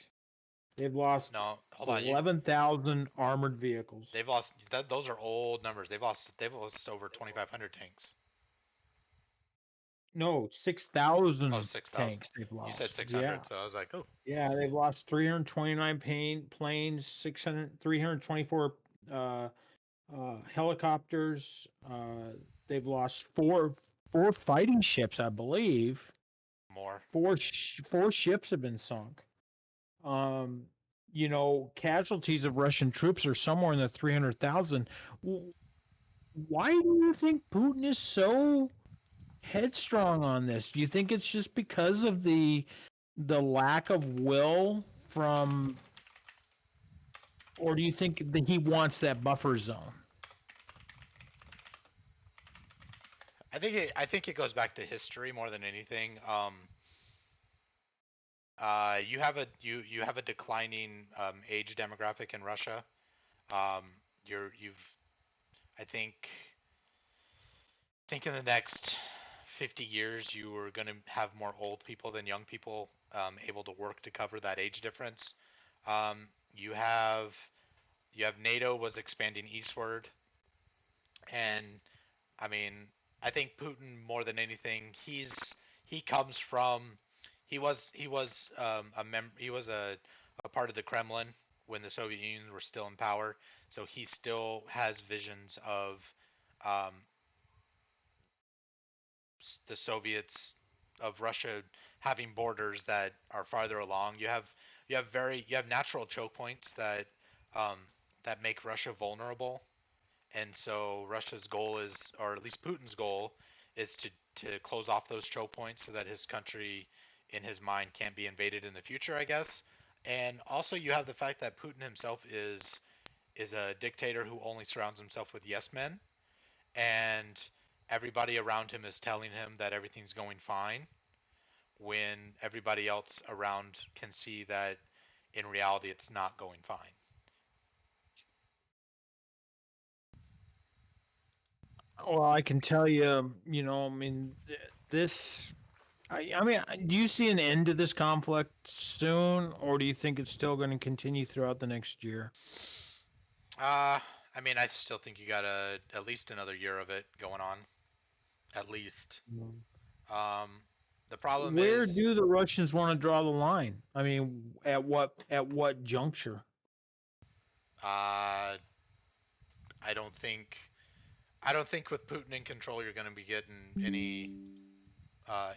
They've lost No, hold on. 11,000 armored vehicles. They've lost. Those are old numbers. They've lost over 2,500 tanks. No, Oh, 6,000 6,000. tanks they've You said lost. Yeah. 600, so I was like, oh, Yeah, they've lost 329 planes, 324 uh, helicopters. They've lost four fighting ships, I believe. more. Four ships have been sunk. Um, casualties of Russian troops are somewhere in the 300,000. Why do you think Putin is so headstrong on this? Do you think it's just because of the lack of will from, or do you think that he wants that buffer zone? I think it goes back to history more than anything. You have a declining age demographic in Russia. Um, you've I think in the next 50 years you are going to have more old people than young people able to work to cover that age difference. Um, you have you have NATO was expanding eastward, and I mean I think Putin more than anything he comes from he was a part of the Kremlin when the Soviet Union were still in power, so he still has visions of um, the Soviets of Russia having borders that are farther along. You have natural choke points um, that make Russia vulnerable, and so Russia's goal is, or at least Putin's goal, is to close off those choke points so that his country, in his mind, can't be invaded in the future, I guess. And also, you have the fact that Putin himself is is a dictator who only surrounds himself with yes men, and everybody around him is telling him that everything's going fine when everybody else around can see that in reality it's not going fine. Well, I can tell you, I mean, this. I mean, do you see an end to this conflict soon, or do you think it's still going to continue throughout the next year? Uh, I mean, I still think you got at least another year of it going on, at least. Mm. Um, the problem Where is, do the Russians want to draw the line? I mean, at what juncture? uh, I don't think, I don't think with Putin in control, you're going to be getting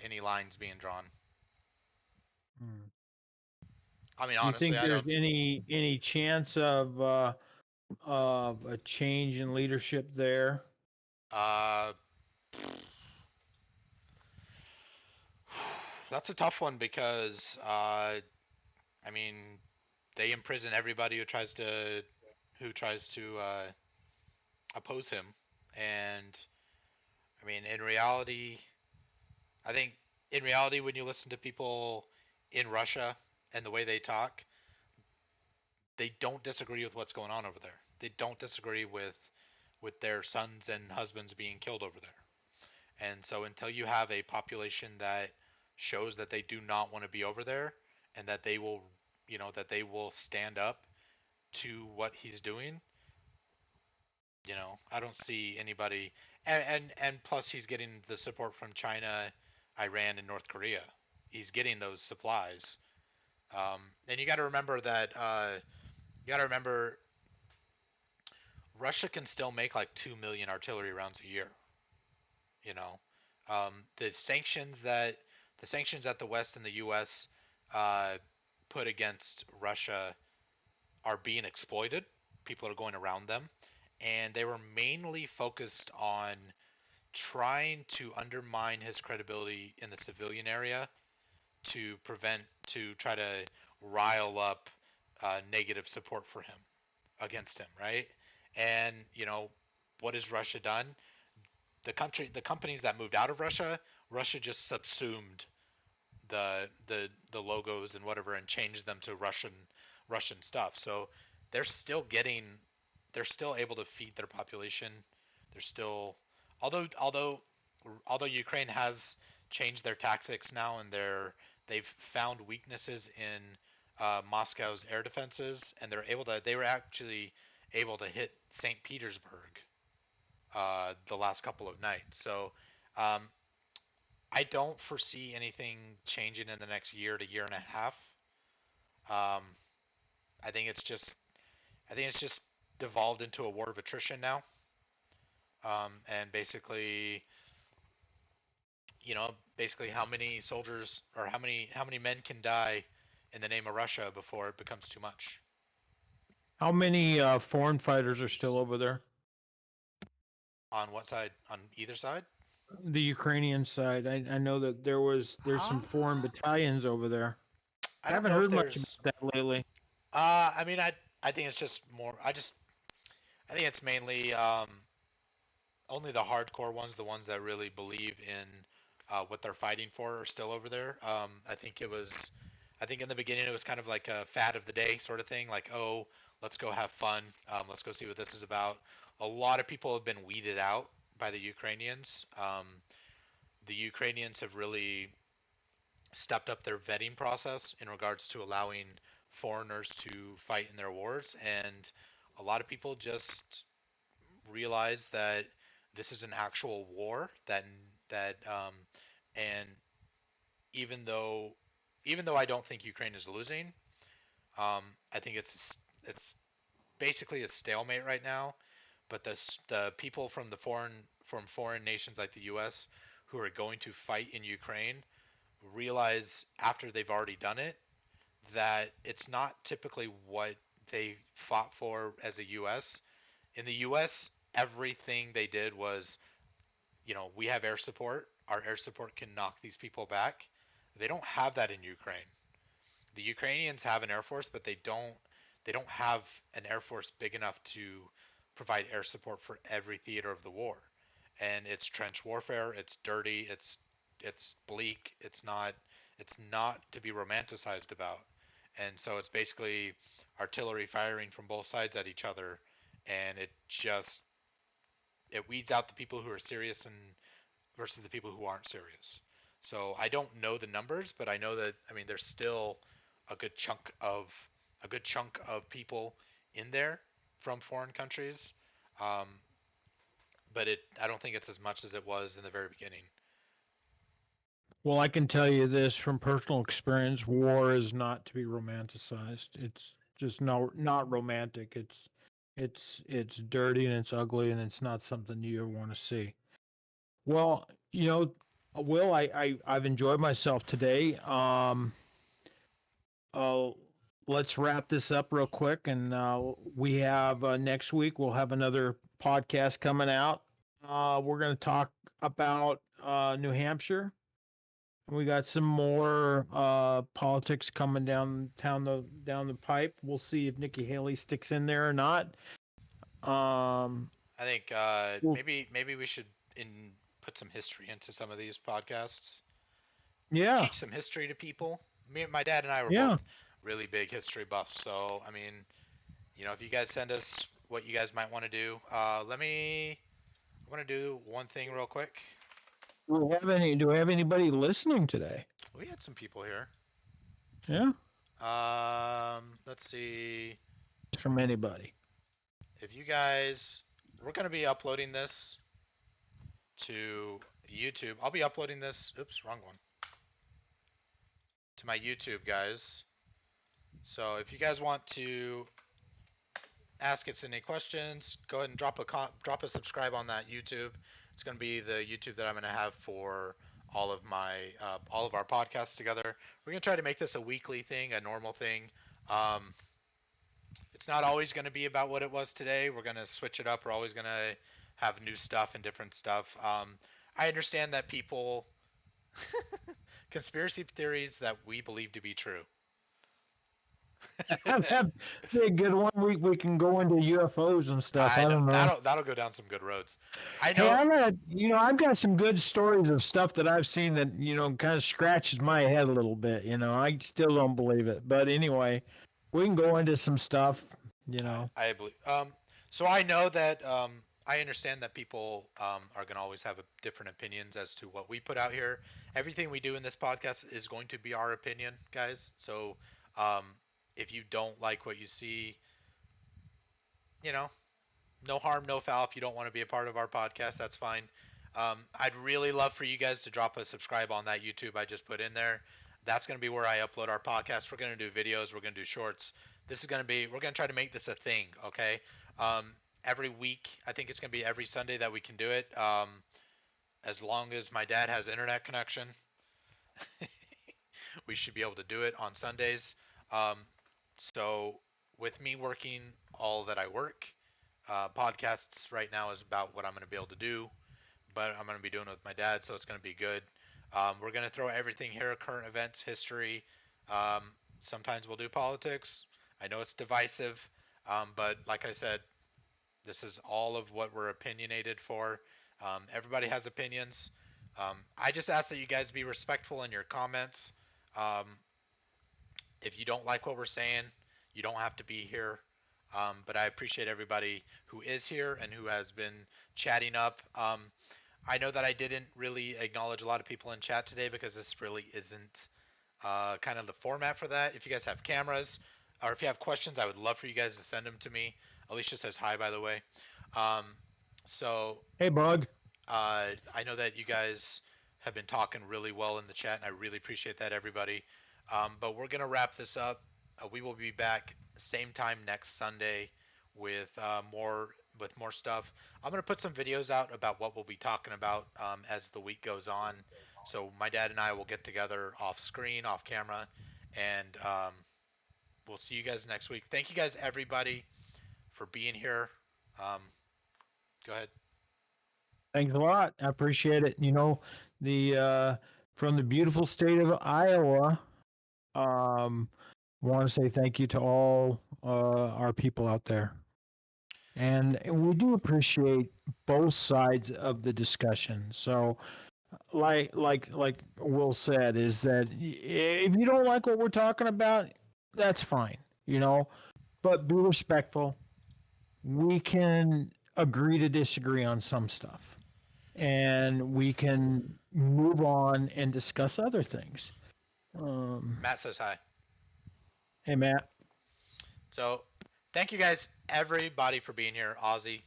any lines being drawn. Hmm. I mean, Do you honestly, think I there's don't. any chance of a change in leadership there? Uh, that's a tough one because, I mean, they imprison everybody who tries to oppose him, and I mean, in reality, I think in reality, when you listen to people in Russia and the way they talk, they don't disagree with what's going on over there. They don't disagree with their sons and husbands being killed over there. And so until you have a population that shows that they do not want to be over there and that they will, that they will stand up to what he's doing, I don't see anybody. And plus he's getting the support from China, Iran, and North Korea. He's getting those supplies. And you got to remember that Russia can still make like 2 million artillery rounds a year. You know, the sanctions that the West and the U.S. Uh, put against Russia are being exploited. People are going around them, and they were mainly focused on trying to undermine his credibility in the civilian area to try to rile up negative support for him against him, right? And what has Russia done? The companies that moved out of Russia, Russia just subsumed the logos and whatever and changed them to Russian stuff. So they're still getting, they're still able to feed their population. They're still, although although although Ukraine has changed their tactics now and they've found weaknesses in Moscow's air defenses and they were actually able to hit St. Petersburg the last couple of nights. So um, I don't foresee anything changing in the next year to year and a half. Um, I think it's just I think it's just devolved into a war of attrition now. And basically how many soldiers or how many men can die in the name of Russia before it becomes too much. How many foreign fighters are still over there? On what side? On either side? The Ukrainian side. I know that there's some Uh, foreign battalions over there. I don't Haven't know if heard much there's. about that lately. I mean, I think it's just more. I think it's mainly only the hardcore ones, the ones that really believe in what they're fighting for, are still over there. I think in the beginning it was kind of like a fad of the day sort of thing, like, oh, let's go have fun, let's go see what this is about. A lot of people have been weeded out by the Ukrainians. The Ukrainians have really stepped up their vetting process in regards to allowing foreigners to fight in their wars, and a lot of people just realize that this is an actual war that and even though I don't think Ukraine is losing, I think it's basically a stalemate right now. But the people from foreign nations like the U.S. who are going to fight in Ukraine realize after they've already done it that it's not typically what they fought for as a U.S. In the U.S., everything they did was, we have air support. Our air support can knock these people back. They don't have that in Ukraine. The Ukrainians have an air force, but they don't have an air force big enough to provide air support for every theater of the war. And it's trench warfare. It's dirty. It's bleak. It's not to be romanticized about. And so it's basically artillery firing from both sides at each other, and it weeds out the people who are serious and versus the people who aren't serious. So I don't know the numbers, but I know that, I mean, there's still a good chunk of a good chunk of people in there from foreign countries. Um, but I don't think it's as much as it was in the very beginning. Well, I can tell you this from personal experience: war is not to be romanticized. It's just not romantic. It's dirty and it's ugly and it's not something you ever want to see. Well, Will, I've enjoyed myself today. Uh, let's wrap this up real quick, and we have next week we'll have another podcast coming out. We're going to talk about New Hampshire. We got some more politics coming down the pipe. We'll see if Nikki Haley sticks in there or not. I think Well, maybe we should put some history into some of these podcasts. yeah, Teach some history to people. My dad and I were yeah. both really big history buffs, so I mean, if you guys send us what you guys might want to do, I want to do one thing real quick. Do we have anybody listening today? We had some people here. Yeah. Let's see. From anybody. If you guys, we're gonna be uploading this to YouTube. I'll be uploading this. Oops, wrong one. To my YouTube, guys. So if you guys want to ask us any questions, go ahead and drop a subscribe on that YouTube. It's going to be the YouTube that I'm going to have for all of our podcasts together. We're going to try to make this a weekly thing, a normal thing. It's not always going to be about what it was today. We're going to switch it up. We're always going to have new stuff and different stuff. I understand that people conspiracy theories that we believe to be true. That'd be a good one. We can go into UFOs and stuff. I I know don't know. that'll go down some good roads. I Hey, know. I've got some good stories of stuff that I've seen that kind of scratches my head a little bit. I still don't believe it, but anyway, we can go into some stuff. I believe. So I know that I understand that people are going to always have different opinions as to what we put out here. Everything we do in this podcast is going to be our opinion, guys. So um, if you don't like what you see, no harm, no foul. If you don't want to be a part of our podcast, that's fine. I'd really love for you guys to drop a subscribe on that YouTube I just put in there. That's going to be where I upload our podcast. We're going to do videos. We're going to do shorts. We're going to try to make this a thing, okay? Every week, I think it's going to be every Sunday that we can do it. As long as my dad has internet connection, we should be able to do it on Sundays. So with me working all that I work, podcasts right now is about what I'm going to be able to do, but I'm going to be doing it with my dad, so it's going to be good. We're going to throw everything here: current events, history. Sometimes we'll do politics. I know it's divisive, but like I said, this is all of what we're opinionated for. Everybody has opinions. I just ask that you guys be respectful in your comments. Um, if you don't like what we're saying, you don't have to be here. But I appreciate everybody who is here and who has been chatting up. I know that I didn't really acknowledge a lot of people in chat today because this really isn't kind of the format for that. If you guys have cameras or if you have questions, I would love for you guys to send them to me. Alicia says hi, by the way. So Hey, Bug. I know that you guys have been talking really well in the chat, and I really appreciate that, everybody. But we're gonna wrap this up. We will be back same time next Sunday with more stuff. I'm gonna put some videos out about what we'll be talking about as the week goes on. So my dad and I will get together off screen, off camera, and we'll see you guys next week. Thank you guys, everybody, for being here. Go ahead. Thanks a lot. I appreciate it. The from the beautiful state of Iowa. want to say thank you to all our people out there. And we do appreciate both sides of the discussion. So, like Will said, is that if you don't like what we're talking about, that's fine, but be respectful. We can agree to disagree on some stuff, and we can move on and discuss other things. Matt says hi. Hey, Matt. So, thank you guys, everybody, for being here. Ozzy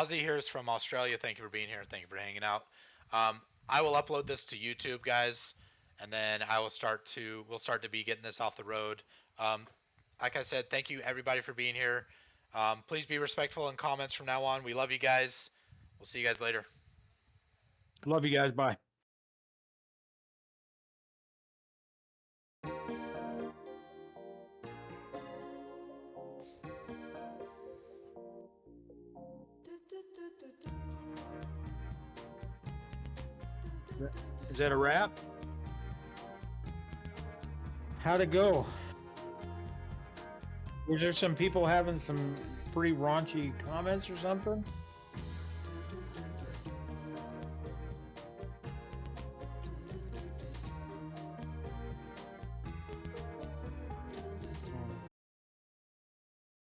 here is from Australia. Thank you for being here. Thank you for hanging out. I will upload this to YouTube, guys, and then we'll start to be getting this off the road. Like I said, thank you everybody for being here. Please be respectful in comments from now on. We love you guys. We'll see you guys later. Love you guys. Bye. Is that a wrap? How'd it go? Was there some people having some pretty raunchy comments or something?